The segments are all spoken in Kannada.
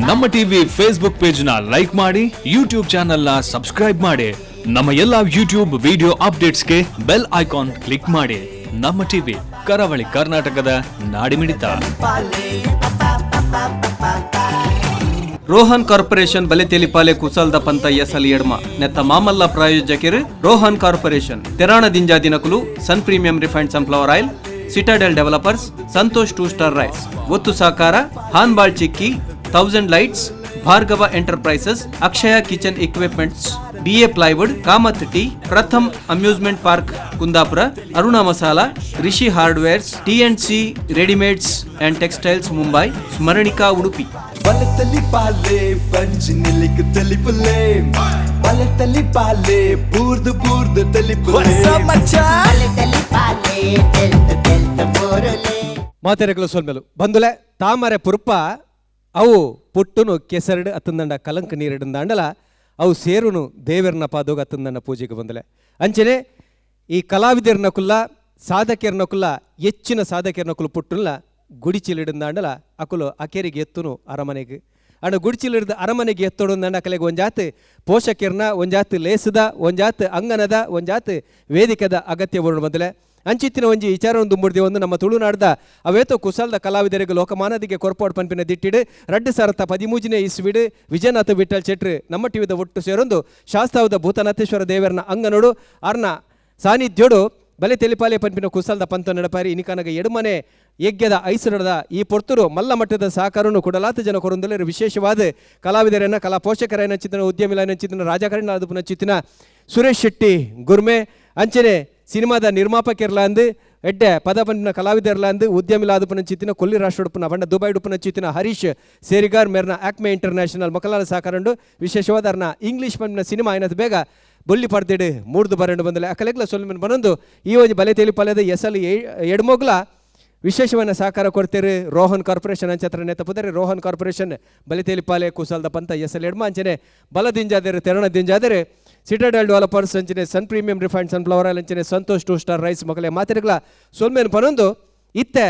ನಮ್ಮ ಟಿವಿ ಫೇಸ್ಬುಕ್ ಪೇಜ್ ನ ಲೈಕ್ ಮಾಡಿ, ಯೂಟ್ಯೂಬ್ ಚಾನೆಲ್ ನ ಸಬ್ಸ್ಕ್ರೈಬ್ ಮಾಡಿ, ನಮ್ಮ ಎಲ್ಲಾ ಯೂಟ್ಯೂಬ್ ವಿಡಿಯೋ ಅಪ್ಡೇಟ್ಸ್ಗೆ ಬೆಲ್ ಐಕಾನ್ ಕ್ಲಿಕ್ ಮಾಡಿ. ನಮ್ಮ ಟಿವಿ ಕರಾವಳಿ ಕರ್ನಾಟಕದ ನಾಡಿಮಿಡಿತ. ರೋಹನ್ ಕಾರ್ಪೊರೇಷನ್ ಬಲೆ ತೆಲಿಪಾಲೆ ಕುಸಲ್ದ ಪಂತ ಎಸಲ್ ಎಡ್ಮ ನೆತ್ತ ಮಾಮಲ್ಲ ಪ್ರಾಯೋಜಕರು ರೋಹನ್ ಕಾರ್ಪೊರೇಷನ್ ತೆರಾಣ ದಿಂಜಾ ದಿನಕುಲು sun premium refined sunflower oil, citadel developers, Santosh 2 star rice, ಒತ್ತು ಸಾಕಾರ, ಹಾನ್ಬಾಳ್ ಚಿಕ್ಕಿ, 1000 lights, Bhargava enterprises, Akshaya kitchen equipments, BA plywood, Kamath tea, Pratham amusement park Kundapura, Aruna Masala, Rishi hardwares, T&C readymades and textiles Mumbai, Smaranika Udupi. ಮಾತೆರೆಗಳು ಸೊಲ್ಮೆಲು ಬಂದುಲೆ ತಾಮರೆ ಪುರ್ಪ ಅವು ಪುಟ್ಟುನು ಕೆಸರಡು ಅತ್ತಂದಂಡ ಕಲಂಕ ನೀರಿಡಂದಾಂಡಲ ಅವು ಸೇರುನು ದೇವರನ ಪಾದೋಗ ಅತ್ತಂದಂಡ ಪೂಜೆಗೆ ಬಂದಲೆ ಅಂಚನೆ ಈ ಕಲಾವಿದರ್ನಕುಲ್ಲ ಸಾಧಕರ್ನಕುಲ್ಲ ಹೆಚ್ಚಿನ ಸಾಧಕರ್ನಕುಲು ಪುಟ್ಟುಲ್ಲ ಗುಡಿಚಿಲಿಡಂದಾಂಡಲ ಅಕುಲು ಅಕೆರಿಗೆ ಎತ್ತುನು ಅರಮನೆಗೆ ಅಣ್ಣ ಗುಡಿಚಿಲಿಡ್ದ ಅರಮನೆಗೆ ಎತ್ತೊಡಂದಂಡ ಕಲೆಗೆ ಒಂಜಾತ್ ಪೋಷಕರ್ನ ಒಂಜಾತ್ ಲೇಸದ ಒಂಜಾತ್ ಅಂಗನದ ಒಂಜಾತ್ ವೇದಿಕೆದ ಅಗತ್ಯ ಬರೋಣ ಬಂದಲೆ ಅಂಚಿತ್ತಿನ ಒಂಜಿ ವಿಚಾರವನ್ನು ದುಂಬುಡ್ದೆ ಒಂದು ನಮ್ಮ ತುಳುನಾಡ್ದ ಅವೇತೋ ಕುಸಲ್ದ ಕಲಾವಿದರಿಗೆ ಲೋಕಮಾನದಿಗೆ ಕೊರ್ಪಾಡು ಪಂಪಿನ ದಿಟ್ಟಿಡು 2013 ಇಸ್ವಿಡು ವಿಜಯನಾಥ ವಿಠಲ್ ಚೆಟ್ರು ನಮ್ಮ ಟಿವಿದ ಒಟ್ಟು ಸೇರೊಂದು ಶಾಸ್ತಾವದ ಭೂತನಾಥೇಶ್ವರ ದೇವರನ ಅಂಗನೋಡು ಅರ್ನ ಸಾನ್ನಿಧ್ಯೋಡು ಬಲೆ ತೆಲಿಪಾಲೆ ಪಂಪಿನ ಕುಸಲ್ದ ಪಂತ ನಡಪಾರಿ ಇನಿಕನಗ ಎಡುಮನೆ ಯಜ್ಞದ ಐಸರದ ಈ ಪೊರ್ತರು ಮಲ್ಲ ಮಟ್ಟದ ಸಹಕಾರವನ್ನು ಕೊಡಲಾತ ಜನ ಕೊರೊಂದಲೇ ವಿಶೇಷವಾದ ಕಲಾವಿದರನ್ನ ಕಲಾ ಪೋಷಕರನ್ನ ಚಿತ್ರನ ಉದ್ಯಮಿಲನ ಚಿತ್ರನ ರಾಜಕಾರಣ ಅದುಪುನ ಚಿತ್ತಿನ ಸುರೇಶ್ ಶೆಟ್ಟಿ ಗುರ್ಮೆ ಅಂಚನೆ ಸಿನಿಮಾದ ನಿರ್ಮಾಪಕರ್ಲ ಅಂದು ಎಡ್ಡೆ ಪದ ಪಂಪಿನ ಕಲಾವಿದರ್ಲ ಅಂದು ಉದ್ಯಮಿಲ ಆದುಪನ ಚಿತ್ತಿನ ಕೊಲ್ಲಿ ರಾಷ್ಟ್ರ ಉಡುಪನ ಬಂಡ ದುಬೈ ಉಡುಪನ ಚಿತ್ತಿನ ಹರೀಶ್ ಸೇರಿಗಾರ್ ಮೇರ್ನ ಆಕ್ಮೆ ಇಂಟರ್ನ್ಯಾಷನಲ್ ಮಕ್ಕಳ ಸಹಕಾರಂಡು ವಿಶೇಷವಾದ ಅರ್ನ ಇಂಗ್ಲೀಷ್ ಪಂಪಿನ ಸಿನಿಮಾ ಏನದು ಬೇಗ ಬೊಲ್ಲಿ ಪಡ್ದಿಡು ಮೂಡ್ದು ಬರಂಡು ಬಂದಲೆ ಅಕಲೆಗ್ಲ ಸೊಲ್ಮೆನ್ ಬನೊಂದು ಈ ಒಂದು ಬಲೆ ತೆಲಿಪಾಲೆದ ಎಸಲ್ ಎಡ್ಮೋಗ್ಲ ವಿಶೇಷವನ್ನು ಸಹಕಾರ ಕೊಡ್ತೀರಿ ರೋಹನ್ ಕಾರ್ಪೊರೇಷನ್ ಅಂಚತ್ರ ನೇತ ಪುದರೆ ರೋಹನ್ ಕಾರ್ಪೊರೇಷನ್ ಬಲೆ ತೆಲಿಪಾಲೆ ಕುಸಲ್ದ ಪಂತ ಎಸಲ್ ಎಡ್ಮ ಅಂಚನೆ ಬಲದಿಂಜಾದರೆ ತೆರಣ ದಿಂಜಾದರೆ ಸಿಟಾಡೆಲ್ ಡೆವಲಪರ್ಸ್ ಅಂಚನೆ ಸನ್ ಪ್ರೀಮಿಯಂ ರಿಫೈಂಡ್ ಸನ್ಫ್ಲವರ್ ಆಯಿಲ್ ಅಂಚನೆ ಸಂತೋಷ್ 2 ಸ್ಟಾರ್ ರೈಸ್ ಮಕ್ಕಳೇ ಮಾತಿರಗಳ ಸೊಲ್ಮೇನು ಪನೊಂದು ಇತ್ತೆ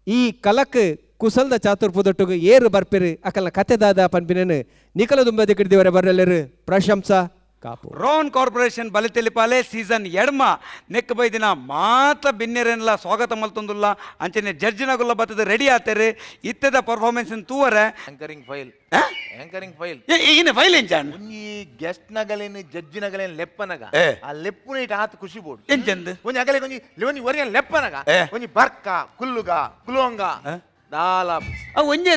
ಈ ಕಲಕ್ ಕುಸಲ್ದ ಚಾತುರ್ಪುದೊಟ್ಟಿಗೆ ಏರು ಬರ್ಪಿರಿ ಅಕಲ್ನ ಕತೆದಾದ ಪನ್ಪಿನೇನು ನಿಕಲ ದುಂಬದಿ ಕಿಡಿದಿವರೆ ಬರಲೆರು ಪ್ರಶಂಸಾ ಕಾಪು. ರೋಹನ್ ಕಾರ್ಪೊರೇಷನ್ ಬಲೆ ತೆಲಿಪಾಲೆ ಸೀಸನ್ ಎಡ್ಮ ನೆಕ್ ಬೈದಿನ ಮಾತ ಬಿನ್ನೆರೆಲ್ಲ ಸ್ವಾಗತ ಮಲ್ತೊಂದುಲ್ಲ ಅಂಚನೆ ಜಡ್ಜಿನಗುಲ್ಲ ಬತ್ತದ ರೆಡಿ ಆತೇರಿ ಇತ್ತದ ಪರ್ಫಾರ್ಮೆನ್ಸ್ ತೂವರೆ ಆಂಕರಿಂಗ್ ಫೈಲ್ ಈಗಿನ ಫೈಲ್ ಎಂಚಾನ್ ಒಂಜಿ ಗೆಸ್ಟ್ ನಗಲೇನು ಜಡ್ಜಿ ನಗಲೇನು ಲೆಪ್ಪನಗ ಆ ಲೆಪ್ಪುನ ಇಟ್ಟು ಆತ ಖುಷಿ ಬೋಡು ಎಂಚಂದ್ ಒಂಜಿ ಅಗಲೆ ಒಂಜಿ ಒರಿಯನ್ ಲೆಪ್ಪನಗ ಒಂಜಿ ಬರ್ಕ ಕುಲ್ಲುಗ ಕುಲುವಂಗ ದಾಲ ಒಂಜೆ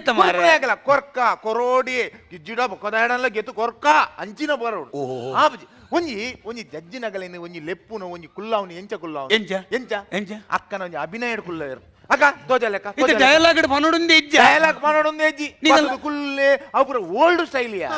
ಆಗಲ್ಲ ಕೊರ್ಕ ಕೊರೋಡಿ ಗಿಜ್ಜಿಡ ಬೊಕ್ಕದಾಡಲ್ಲ ಗೆತ್ತು ಕೊರ್ಕ ಅಂಚಿನ ಬರೋಡು ಆಪಜಿ ಒಂಜಿ ಜಡ್ಜಿ ನಗಲೇನು ಒಂಜಿ ಲೆಪ್ಪುನ ಒಂಜಿ ಕುಲ್ಲವನು ಎಂಚ ಕುಲ್ಲವನು ಎಂಚ ಅಕ್ಕನ ಒಂಜಿ ಅಭಿನಯ ಕುಲ್ಲ ಅಕ್ಕ ತೋಜಲೆಕ್ಕ ಇದು ಡಯಲಾಗ್ ಪನೋಡುಂದೆ ಇಜ್ಜ ಡಯಲಾಗ್ ಪನೋಡುಂದೆ ಇಜ್ಜಿ ನಿಗಲ ಕುಲ್ಲೆ ಅಪುರ ಓಲ್ಡ್ ಸ್ಟೈಲಿಯಾ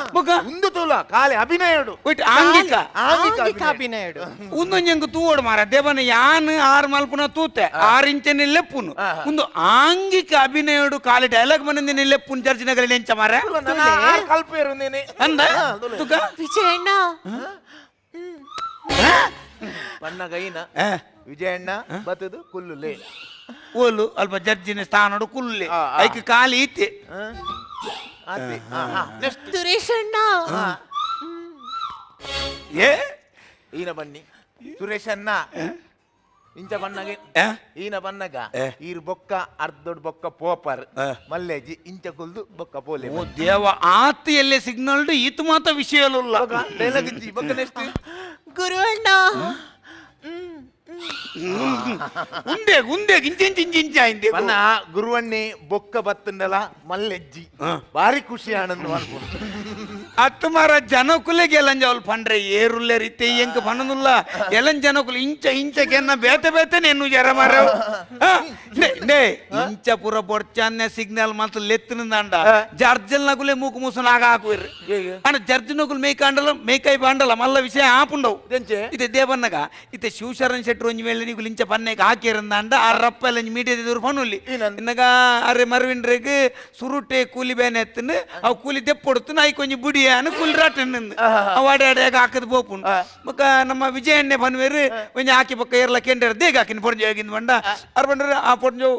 ಉಂದು ತೂಲ ಕಾಲೆ ಅಭಿನಯಡು ಆಂಗಿಕ ಅಭಿನಯಡು ಉಂದೊಂಜಂಗ ತೂವಡು ಮಾರ ದೇವನ ಯಾನ್ 6 ಮಲ್ಪುನ ತೂತೆ 6 ಇಂಚನೆ ಲೆಪ್ಪುನು ಉಂದು ಆಂಗಿಕ ಅಭಿನಯಡು ಕಾಲೆ ಡಯಲಾಗ್ ಮನಂದಿನ ಲೆಪ್ಪುನು ಜರ್ಜಿನಗಲಿ ಎಂಚ ಮಾರ ಕಲ್ಪೇರುಂದೇನೆ ಅಂದ ತುಕ ವಿಜಯಣ್ಣ ಪನ್ನಗೈನ ವಿಜಯಣ್ಣ ಬತ್ತದು ಕುಲ್ಲುಲೆ ಓಲು ಅಲ್ಪ ಜಡ್ಜಿನ ಸ್ಥಾನಡು ಕುಲ್ಲೆ ಐಕ್ ಕಾಲಿ ಇತ್ತೆ ಸುರೇಶಣ್ಣ ಏ ಈನ ಬನ್ನಿ ಸುರೇಶಣ್ಣ ಇಂಚ ಬಣ್ಣಗೆ ಈನ ಬಣ್ಣಗ ಈರ್ ಬೊಕ್ಕ ಅರ್ಧೊಡ್ ಬೊಕ್ಕ ಪೋಪರ್ ಮಲ್ಲೇಜಿ ಇಂಚ ಕುಲ್ದು ಬೊಕ್ಕ ಪೋಲೆ ಓ ದೇವ ಆತ ಎಲ್ಲೇ ಸಿಗ್ನಲ್ ಈತ ಮಾತ ವಿಷಯಲ್ಲ ಡೈಲಾಗ್ ಬೊಕ್ಕ ನೆಕ್ಸ್ಟ್ ಗುರು ಅಣ್ಣ ಉಂದೆ ಇಂಚ ಇಂದೆ ಬನ್ನ ಗುರುವಣ್ಣಿ ಬೊಕ್ಕ ಬತ್ತಂಡಲ ಮಲ್ಲೆಜ್ಜಿ ಬಾರಿ ಖುಷಿ ಆನಂದ ಮಾಡ್ಬೋದು ಅತ್ತು ಮಾರ ಜನಕುಲೆಗೆ ಎಲಂಜವಲ್ ಪಂಡ್ರೆ ಏರುಲ್ಲೆ ರೀತಿ ಎಂಕ ಪನನುಲ್ಲ ಎಲಂ ಜನಕುಲು ಇಂಚಕೆನ್ನ ಬೇತೆ ನೆನ್ನು ಜರ ಮಾರ ಇಂಚ ಪುರ ಬೊಡ್ಚಾನ್ನೆ ಸಿಗ್ನಲ್ ಮತ್ತು ಲೆತ್ತನಿಂದ ಜರ್ಜಲ್ ನಗುಲೆ ಮೂಕು ಮೂಸನ ಆಗ ಹಾಕುವಿರ್ರಿ ಅಣ್ಣ ಜರ್ಜ್ ನಗುಲು ಮೇಯ್ಕಾಂಡಲ ಮೇಯ್ಕೈ ಬಾಂಡಲ ಮಲ್ಲ ವಿಷಯ ಆಪುಂಡವು ಇತ್ತೆ ದೇವನ್ನಗ ಇತ್ತೆ ಶಿವಶರಣ್ ಶೆಟ್ರು ಒಂಜಿ ವೇಳೆ ನೀವು ಲಿಂಚ ಪನ್ನೆಗೆ ಹಾಕಿರಂದಾಂಡ ಆ ರಪ್ಪ ಎಲ್ಲ ಮೀಡಿಯಾದ ಪನ್ನುಲ್ಲಿ ಇನ್ನಗ ಅರೆ ಮರವಿಂಡ್ರೆಗ್ ಸುರುಟೆ ಕೂಲಿ ಬೇನೆ ಎತ್ತನು ಅವು ಕೂಲಿ ದೆಪ್ಪೊಡುತ್ತು ನಾಯಿ ಕೊಂಚ ಬುಡಿಯಾನು ಕೂಲಿ ರಾಟನ್ನು ಅವು ಅಡೆಯಾಗ ಹಾಕದ್ ಬೋಪುನು ಬೊಕ್ಕ ನಮ್ಮ ವಿಜಯಣ್ಣೆ ಪನ್ವೇರು ಒಂಜಿ ಹಾಕಿ ಬೊಕ್ಕ ಏರ್ಲ ಕೆಂಡರ ದೇಗ ಹಾಕಿನ ಪೊಡ್ಜೆ ಆಗಿಂದ ಬಂಡ ಅರ್ ಬಂದ್ರೆ ಆ ಪೊಡ್ಜು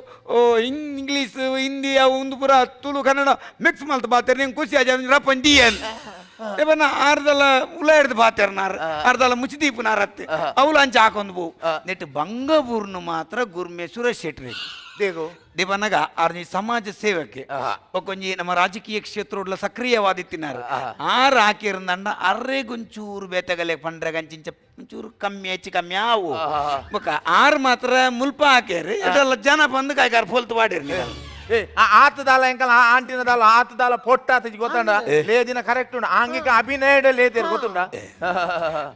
ಇಂಗ್ಲೀಷ್ ಹಿಂದಿ ಅವು ಒಂದು ಪೂರ ತುಳು ಕನ್ನಡ ಮಿಕ್ಸ್ ಮಲ್ತ ಬಾತಾರೆ ನಿಂಗೆ ಖುಷಿ ಆಜ ರಪ್ಪನ್ ಡಿ ಅನ್ ಏನ ಆರ್ದಲ್ಲ ಉಲ ಹಿಡ್ದು ಬಾತಾರ ನಾರು ಅರ್ಧಲ್ಲ ಮುಚ್ಚಿದೀಪು ನಾರತ್ತೆ ಅವಳು ಅಂಚೆ ಹಾಕೊಂಡ್ ಬೋವು ನೆಟ್ಟು ಬಂಗಬೂರ್ನು ಮಾತ್ರ ಗುರ್ಮೆ ಸುರೇಶ್ ಶೆಟ್ಟಿ ದೇವನಗ ಆರ್ನಿ ಸಮಾಜ ಸೇವಕ್ಕೆ ಒಂಜಿ ನಮ್ಮ ರಾಜಕೀಯ ಕ್ಷೇತ್ರ ಸಕ್ರಿಯವಾದಿತ್ತಿನಾರು ಆರು ಹಾಕಿರಂದಂಡ ಅರ್ರೆಗೊಂಚೂರು ಬೇತಗಲೆ ಪಂಡ್ರೆ ಗಂಚಿಂಚ ಒಂಚೂರು ಕಮ್ಮಿ ಹೆಚ್ಚು ಕಮ್ಮಿ ಆವು ಬೊಕ್ಕ ಆರು ಮಾತ್ರ ಮುಲ್ಪ ಹಾಕ್ಯಾರಿ ಇದೆಲ್ಲ ಜನ ಬಂದು ಕಾಯ್ಕಾರ ಫೋಲ್ತು ಮಾಡಿರ್ಲಿ ಆತದಾಲ ಎಂಕಲ್ ಆಂಟಿನದಾಲ ಆತದಾಲ ಪೊಟ್ಟಾತ ಗೊತ್ತಂಡ ಲೇದಿನ ಕರೆಕ್ಟ್ ಉಂಡ ಆಂಗಿಕ ಅಭಿನಯ ಲೇದಿರ್ ಗೊತ್ತುಂಡ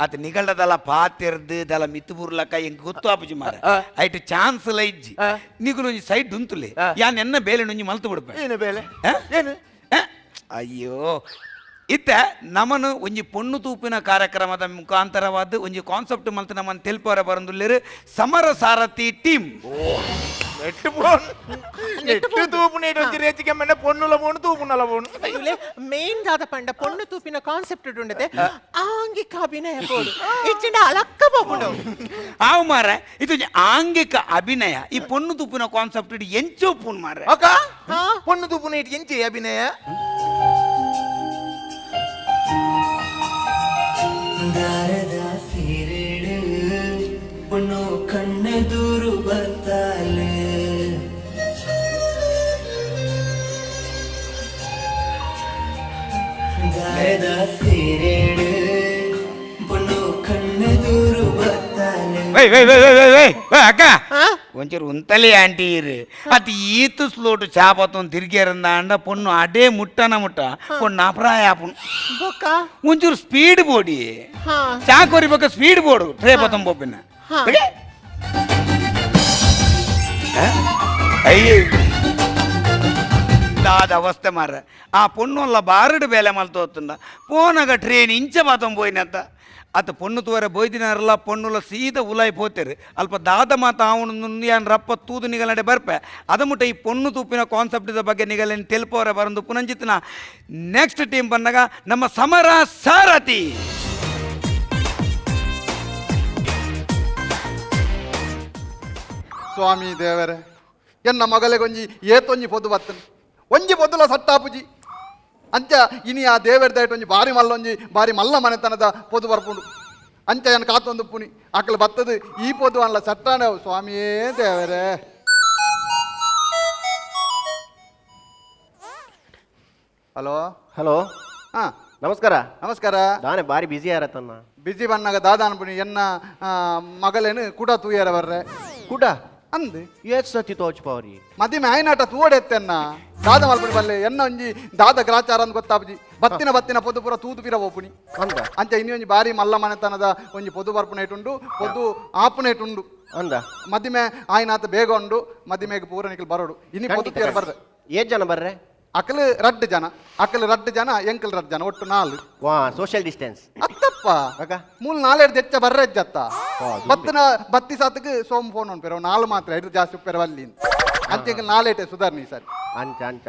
ಅತ್ ನಿಗಳ್ದಲ್ಲ ಪಾತಿರ್ದು ದಲ ಮಿತ್ತು ಬುರ್ಲಕ್ಕ ಎಂಕ್ ಗೊತ್ತು ಆಪುಜಿ ಮಾರ ಐಟ್ ಚಾನ್ಸ್ ಲ ಇಜ್ಜಿ ನಿಗುಲು ಸೈಡ್ ಉಂತುಲೆ ಯಾನ್ ಎನ್ನ ಬೇಲೆ ನುಂಜಿ ಮಲ್ತು ಬಿಡ್ಬ ಏನು ಬೇಲೆ ಏನು ಅಯ್ಯೋ ಇತ್ತ ನಮನು ಒಂಜಿ ಪೊಣ್ಣು ತೂಪಿನ ಕಾರ್ಯಕ್ರಮದ ಮುಖಾಂತರವಾದ ಒಂಜಿ ಕಾನ್ಸೆಪ್ಟ್ ಮಲ್ತು ನಮ್ಮನ್ನು ತೆಲ್ಪವರ ಬರಂದುಲ್ಲೇರು ಸಮರ ಸಾರಥಿ ಟೀಮ್ పొన్నుల పోను తూపున్నల పోను మెయిన్ కాద పండ పొన్ను తూపిన కాన్సెప్ట్ ఉండదే ఆంగిక అభినయ పోడు ఇచ్చిన అలక్క పోపుండు ఆవు మార ఇది ఆంగిక అభినయ ఈ పొన్ను తూపిన కాన్సెప్ట్ ఇది ఎంచో పూన్ మార అక్క పొన్ను తూపున ఇటు ఎంచి అభినయ ದಾರದ ಸೀರೆಡು ಪುಣ್ಣು ಕಣ್ಣೆದುರು ಬರ್ತಾಲೆ ದಾರದ ಸೀರೆಡು ಪುಣ್ಣು ಕಣ್ಣೆದುರು ಬರ್ತಾಲೆ అక్క కొంచెం ఉంతలే ఆంటీరు అది ఈతు స్లోటు చేపతం తిరిగేరందా పొన్ను అడే ముట్టన ముట్ట పొన్ను అప్రాయాపను బొక్క ಒಂಚೂರು ಸ್ಪೀಡ್ ಬೋಡಿ ಚಾಕೋರಿ ಬೊಕ್ಕ ಸ್ಪೀಡ್ ಬೋಡು ಟ್ರೇ ಪತಂ ಬೋಪಿನ ಅಯ್ಯೋ దాద అవస్థ మార ఆ పొన్నుల్ల బారుడు బేల మల్తోతుండ పోనగ ట్రైన్ ఇంచ మాతం పోయినంత అత పొన్ను తోర బోಯ್ದಿನಾರಲ್ಲ పొన్నుల ಸೀದ ಉಲಾಯ್ ಪೋತೆರು ಅಲ್ಪ ದಾದ ಮಾತ ಅವನು ಯಾನ್ ರಪ್ಪ ತೂದು ನಿಗಲಡೆ ಬರ್ಪೆ ಅದ ಮುಟ್ಟ ಈ ಪೊಣ್ಣು ತೂಪಿನ ಕಾನ್ಸೆಪ್ಟ್ ಬಗ್ಗೆ ನಿಗಲೇನು ತೆಲ್ಪವರ ಬರಂದು ಪುನಂಜಿತ್ನ ನೆಕ್ಸ್ಟ್ ಟೀಮ್ ಬಂದಾಗ ನಮ್ಮ ಸಮರ ಸಾರಥಿ ಸ್ವಾಮಿ ದೇವರೇ ಎನ್ನ ಮಗಲೆಗೊಂಜಿ ಏತೊಂಜಿ ಪೊದ್ದು ಬತ್ತನು ಒಂಜಿ ಪೊದ್ದುಲ ಸಟ್ಟಾಪುಜಿ ಅಂಚ ಇನಿ ಆ ದೇವರ ದಯಟ್ ಒಂಜಿ ಬಾರಿ ಮಲ್ಲೊಂಜಿ ಬಾರಿ ಮಲ್ಲ ಮನೆತನದ ಪೊದು ಬರ್ಪುಂಡು ಅಂಚ ಏನು ಕಾತೊಂದು ಪುನಿ ಆಕಲು ಬತ್ತದು ಈ ಪೊದು ಅಲ್ಲ ಸಟ್ಟಾನೆ ಸ್ವಾಮಿಯೇ ದೇವರೇ ಹಲೋ ಹಲೋ ಹಾ ನಮಸ್ಕಾರ ನಮಸ್ಕಾರ ನಾನೇ ಬಾರಿ ಬ್ಯುಸಿ ಯಾರತ್ತನ್ನ ಬಿಜಿ ಬಣ್ಣಗ ದಾದಾನ ಪುನಿ ಎನ್ನ ಮಗಲೇನು ಕೂಡ ತೂಯರ ಬರ್ರೆ ಕೂಡ ಅಂದು ಏತ್ ಸತಿ ತೋಚ್ಪವ್ರಿ ಮದಿಮೆ ಆಯ್ನಾಟ ತೂಡೆತ್ತೆನ್ನ ದಾದ ಮಲ್ಪಡಿ ಬಲ್ಲೆ ಎನ್ನ ಒಂಜಿ ದಾದ ಗ್ರಾಚಾರ ಅಂತ ಗೊತ್ತಾಪುಜಿ ಬತ್ತಿನ ಬತ್ತಿನ ಪೊದ್ದು ಪೂರ ತೂದು ಪಿರ ಓಪುನಿ ಅಂದ ಅಂಚ ಇನ್ನಿ ಒಂಜಿ ಬಾರಿ ಮಲ್ಲ ಮನೆತನದ ಒಂಜಿ ಪೊದ್ದು ಬರ್ಪುನೇಟುಂಡು ಪೊದ್ದು ಆಪುನೇಟುಂಡು ಅಂದ ಮದಿಮೆ ಆಯ್ನಾತ ಬೇಗ ಉಂಡು ಮದಿಮೆಗೆ ಪೂರ ನಿಖಲ್ ಬರೋಡು ಇನ್ನಿ ಪೊದ್ದು ತೀರ ಬರ್ರೆ ಏತ್ ಜನ ಬರ್ರೆ ಅಕಲ್ ರಡ್ಡು ಜನ ಎಂಕಲ್ ರಡ್ಡು ಜನ ಒಟ್ಟು 4 ವಾ ಸೋಷಿಯಲ್ ಡಿಸ್ಟೆನ್ಸ್ ಅತ್ತಪ್ಪ ಅಕ್ಕ ಮೂಲ್ 4 ಜೆಚ್ಚ ಬರ್ರೆ ಜತ್ತ ಬತ್ತಿನ ಬತ್ತಿ ಸಾತಕ್ಕೆ ಸೋಮ್ ಫೋನ್ ಉಂಟು 4 ಮಾತ್ರ ಇದು ಜಾಸ್ತಿ ಉಪ್ಪೆರ ಅಲ್ಲಿ ಅಂಚೆ 4 ಸುಧಾರ್ನಿ ಸರ್ ಅಂಚ ಅಂಚ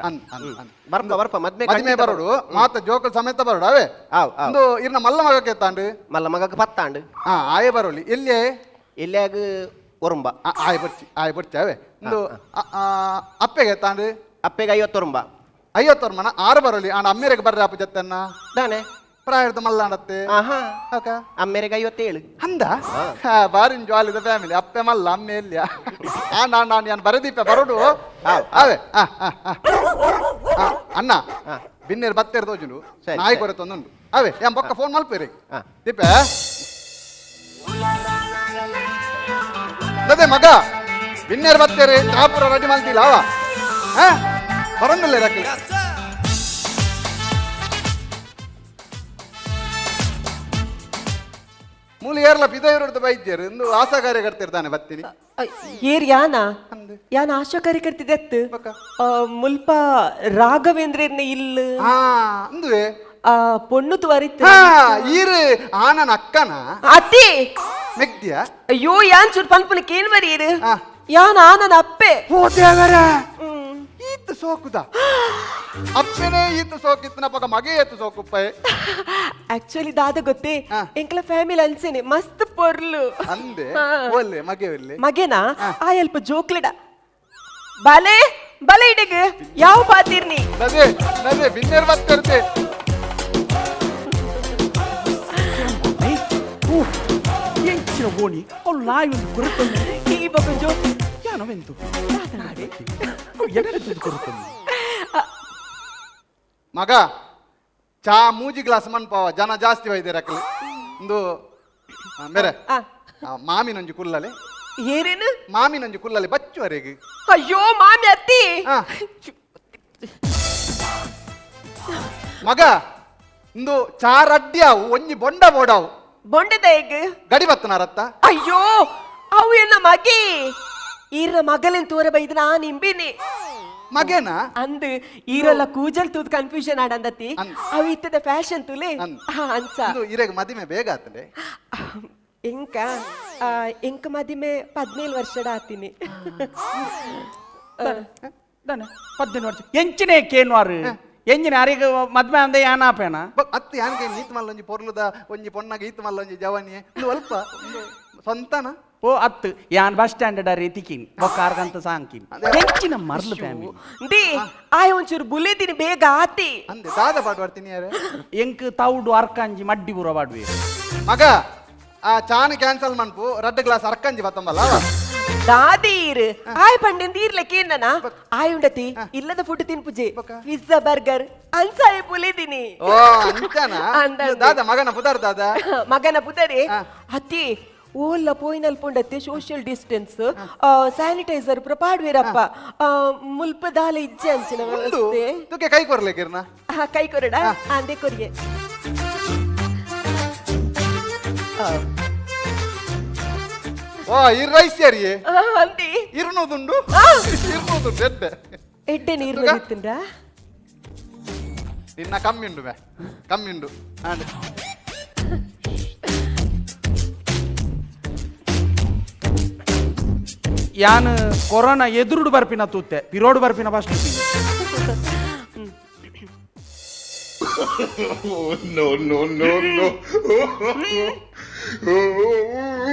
ಬರ್ಪ ಬರ್ಪ ಮದ್ಮೆ ಬರೋಡು ಮಾತ ಜೋಕಲ್ ಸಮೇತ ಬರೋಡು ಅವೇ ಒಂದು ಇರ್ನ ಮಲ್ಲ ಮಗಕ್ಕೆ ತಾಂಡು ಮಲ್ಲ ಮಗಕ್ಕೆ ಪತ್ತಾಂಡು ಆಯೆ ಬರೋಲಿ ಎಲ್ಲಿಯೇ ಎಲ್ಲಿಯಾಗ ಒರುಂಬ ಆಯೆ ಬರ್ಚಿ ಅವೇ ಒಂದು ಅಪ್ಪೆಗೆ ತಾಂಡು ಅಪ್ಪೆಗೆ 50 ರುಂಬ 50 ಮನ 6 ಬರೋಲಿ ಆಂಡ ಅಮ್ಮೇರೆಗೆ ಬರ್ರೆ ಅಪ್ಪ ಜತ್ತನ್ನ ದಾನೆ ಪ್ರಾಯದ ಮಲ್ಲಾಡತ್ತೆ ಆಹಾ ಅಮ್ಮೇರೆಗೆ 57 ಅಂದ ಬಾರಿ ಜಾಲಿದ ಫ್ಯಾಮಿಲಿ ಅಪ್ಪೆ ಮಲ್ಲ ಅಮ್ಮೆ ಎಲ್ಲಿಯ ನಾನು ಬರದೀಪ ಬರೋಡು ಅವೇ ಅಣ್ಣ ಬಿನ್ನೇರು ಬತ್ತೇರು ತೋಜುಂಡು ನಾಯಿ ಕೊರತೊಂದುಂಡು ಅವೇ ಏನ್ ಬೊಕ್ಕ ಫೋನ್ ಮಲ್ಪೇರಿ ದೀಪ ಅದೇ ಮಗ ಬಿನ್ನೇರು ಬತ್ತೇರಿ ಚಾಪುರ ರೆಡಿ ಮಲ್ತಿಲ್ಲ ಅವ ಬರಂಗಿಲ್ಲ ಇರಕ್ಕೆ ಮೂಲ ಏರ್ಲ ಪಿದೈರೋಡ್ದು ಬೈದ್ಯರು ಇಂದು ಆಶಾ ಕಾರ್ಯಕರ್ತಿರ್ತಾನೆ ಬತ್ತೀನಿ ಏರ್ ಯಾನ ಆಶಾ ಕಾರ್ಯಕರ್ತಿದೆತ್ತು ಮುಲ್ಪ ರಾಘವೇಂದ್ರನ ಇಲ್ಲ ಅಂದುವೆ ಪೊಣ್ಣು ತುವರಿತ್ತು ಈರು ಆನನ ಅಕ್ಕನ ಅತಿ ಮೆಗ್ದಿಯ ಅಯ್ಯೋ ಯಾನ್ ಚೂರ್ ಪನ್ಪುನಕ್ಕೆ ಏನ್ ಬರೀರು ಆ. ಯಾನ್ ಆನನ ಅಪ್ಪೆ ಓ ದೇವರ ಈತ ಸೋಕುದ ಅಪ್ಪನೇ ಈತ ಸೋಕಿತ್ತನ ಪಕ್ಕ ಮಗೆ ಏತು ಸೋಕುಪ್ಪೆ ಆಕ್ಚುಲಿ ದಾದ ಗೊತ್ತೇ ಆ. ಎಂಕ್ಲ ಫ್ಯಾಮಿಲಿ ಅನ್ಸೇನೆ ಮಸ್ತ್ ಪೊರ್ಲು ಅಂದೆ ಆ. ಒಲ್ಲೆ ಮಗೆ ಒಲ್ಲೆ ಮಗೆನಾ ಆ ಅಲ್ಪ ಜೋಕ್ಲೆಡ ಬಾಲೆ ಬಲೆ ಇಡೆಗೆ ಯಾವ ಪಾತಿರ್ನಿ ನದೆ ನದೆ ಬಿನ್ನೇರ್ ಬರ್ತರ್ತೆ ಎಂಚಿನ ಗೋಣಿ ಅವ್ಳು ನಾಯಿ ಒಂದು ಕೊರಕೊಂಡು ಈ ಬಬ್ಬ ಜೋಕ್ ಯಾನವೆಂತು ಮಾತನಾಡಿ ಎಡೆದು ಕೊರಕೊಂಡು ಮಗ ಚಾ ಮೂಜಿ ಗ್ಲಾಸ್ ಮನ್ಪಾವ ಜನ ಜಾಸ್ತಿ ಒಯ್ದಿರಕ್ಲಿ ಒಂದು ಬೇರೆ ಆ. ಮಾಮಿನೊಂಜಿ ಕುಲ್ಲಲೆ ಏನೇನು ಮಾಮಿನೊಂಜಿ ಕುಲ್ಲಲೆ ಬಚ್ಚುವರೆಗೆ ಅಯ್ಯೋ ಮಾಮಿ ಅತ್ತಿ ಆ. ಮಗ ಒಂದು ಚಾ ರಡ್ಡಿಯಾವು ಒಂಜಿ ಬೊಂಡ ಬೋಡಾವು ಬೊಂಡದ ಎಗ್ ಗಡಿ ಬತ್ತನಾರತ್ತ ಅಯ್ಯೋ ಅವು ಎನ್ನ ಮಗೆ ಈರ್ನ ಮಗಲಿನ ತೋರ ಬೈದ ನಾ ನಿಂಬಿನಿ ಮಗೇನಾ ಅಂದ್ ಈರೆಲ್ಲ ಕೂಜಲ್ ತೂದ್ ಕನ್ಫ್ಯೂಷನ್ ಆಡಂದತಿ ಅಂದ್. ಅವು ಇತ್ತದ ಫ್ಯಾಷನ್ ತುಲೆ ಅಂದ್. ಅನ್ಸ ಒಂದು ಇರೆಗ್ ಮದಿಮೆ ಬೇಗ ಆತದೆ ಎಂಕ ಎಂಕ ಮದಿಮೆ 17 ವರ್ಷದ ಆತೀನಿ ದನ 18 ವರ್ಷ ಎಂಚಿನೇ ಕೇನ್ವಾರು ಎಂಜಿನ ಯಾರಿಗೆ ಮದ್ವೆ ಅಂದೆ ಯಾನಾಪೇನ ಅತ್ತ ಯಾನ್ಗೆ ನೀತ್ ಮಲ್ಲ ಒಂಜಿ ಪೊರ್ಲುದ ಒಂಜಿ ಪೊಣ್ಣಗ ಈತ್ ಮಲ್ಲ ಒಂಜಿ ಜವಾನಿ ಒಂದು ಅಲ್ಪ ಒಂದು ಸ್ವಂತನ ಓ ಅತ್ತು ಯಾನ್ ಬಸ್ ಸ್ಟ್ಯಾಂಡ್ ಅರಿ ತಿಕ್ಕಿನ್ ಬೊಕ್ಕಾರ್ಗಂತ ಸಾಂಕಿನ್ ಎಂಚಿನ ಮರ್ಲು ಫ್ಯಾಮಿಲಿ ದಿ ಆಯ್ ಒಂಚೂರು ಬುಲಿದಿನಿ ಬೇಗ ಆತಿ ಅಂದೆ ದಾದ ಪಾಟ್ ಬರ್ತೀನಿ ಯಾರು ಎಂಕ್ ತೌಡು ಅರ್ಕಂಜಿ ಮಡ್ಡಿ ಬುರ ಬಾಡ್ವೆ ಮಗ ಆ ಚಾನ್ ಕ್ಯಾನ್ಸಲ್ ಮನ್ಪು ರಡ್ಡ್ ಗ್ಲಾಸ್ ಅರ್ಕಂಜಿ ಬತ್ತಂಬಲ್ಲ ದಾದೀರ್ ಆಯ್ ಪಂಡಿಂದ ಇರ್ಲಿಕ್ಕೆ ಏನನ ಆಯ್ ಉಂಡತಿ ಇಲ್ಲದ ಫುಡ್ ತಿನ್ಪುಜೆ ಪಿಜ್ಜಾ ಬರ್ಗರ್ ಅನ್ಸಾಯ್ ಪುಲಿದಿನಿ ಓ ಅಂಚನ ಅಂದಂದೆ. ದಾದ ಮಗನ ಪುದಾರ್ ದಾದ ಮಗನ ಪುದರೆ ಅತ್ತಿ ಓಲ್ಲ ಪೋಯಿನಲ್ ಪುಂಡತ್ತೆ ಸೋಷಿಯಲ್ ಡಿಸ್ಟೆನ್ಸ್ ಸ್ಯಾನಿಟೈಸರ್ ಪ್ರಪಾಡ್ವೇರಪ್ಪ ಮುಲ್ಪ ದಾಲ ಇಜ್ಜೆ ಅಂಚಿನ ವ್ಯವಸ್ಥೆ ತುಕೆ ಕೈ ಕೊರ್ಲಿಕ್ಕಿರ್ನ ಕೈ ಕೊರಡ ಅಂದೆ ಕೊರಿಗೆ ಓ ಇರ್ ರೈಸ್ ಯಾರಿಯೇ ಅಂದಿ ಇರ್ನೋದುಂಡು ಇರ್ನೋದುಂಡು ಎಡ್ಡೆ ಎಡ್ಡೆ ನೀರು ಇತ್ತಂದ್ರ ನಿನ್ನ ಕಮ್ಮಿ ಉಂಡು ಬೇ ಕಮ್ಮಿ ಉಂಡು ಹಾಂಡೆ ಯಾನ್ ಕೊರೋನಾ ಎದುರುಡು ಬರ್ಪಿನ ತೂತೆ ಪಿರೋಡು ಬರ್ಪಿನ ಫಸ್ಟ್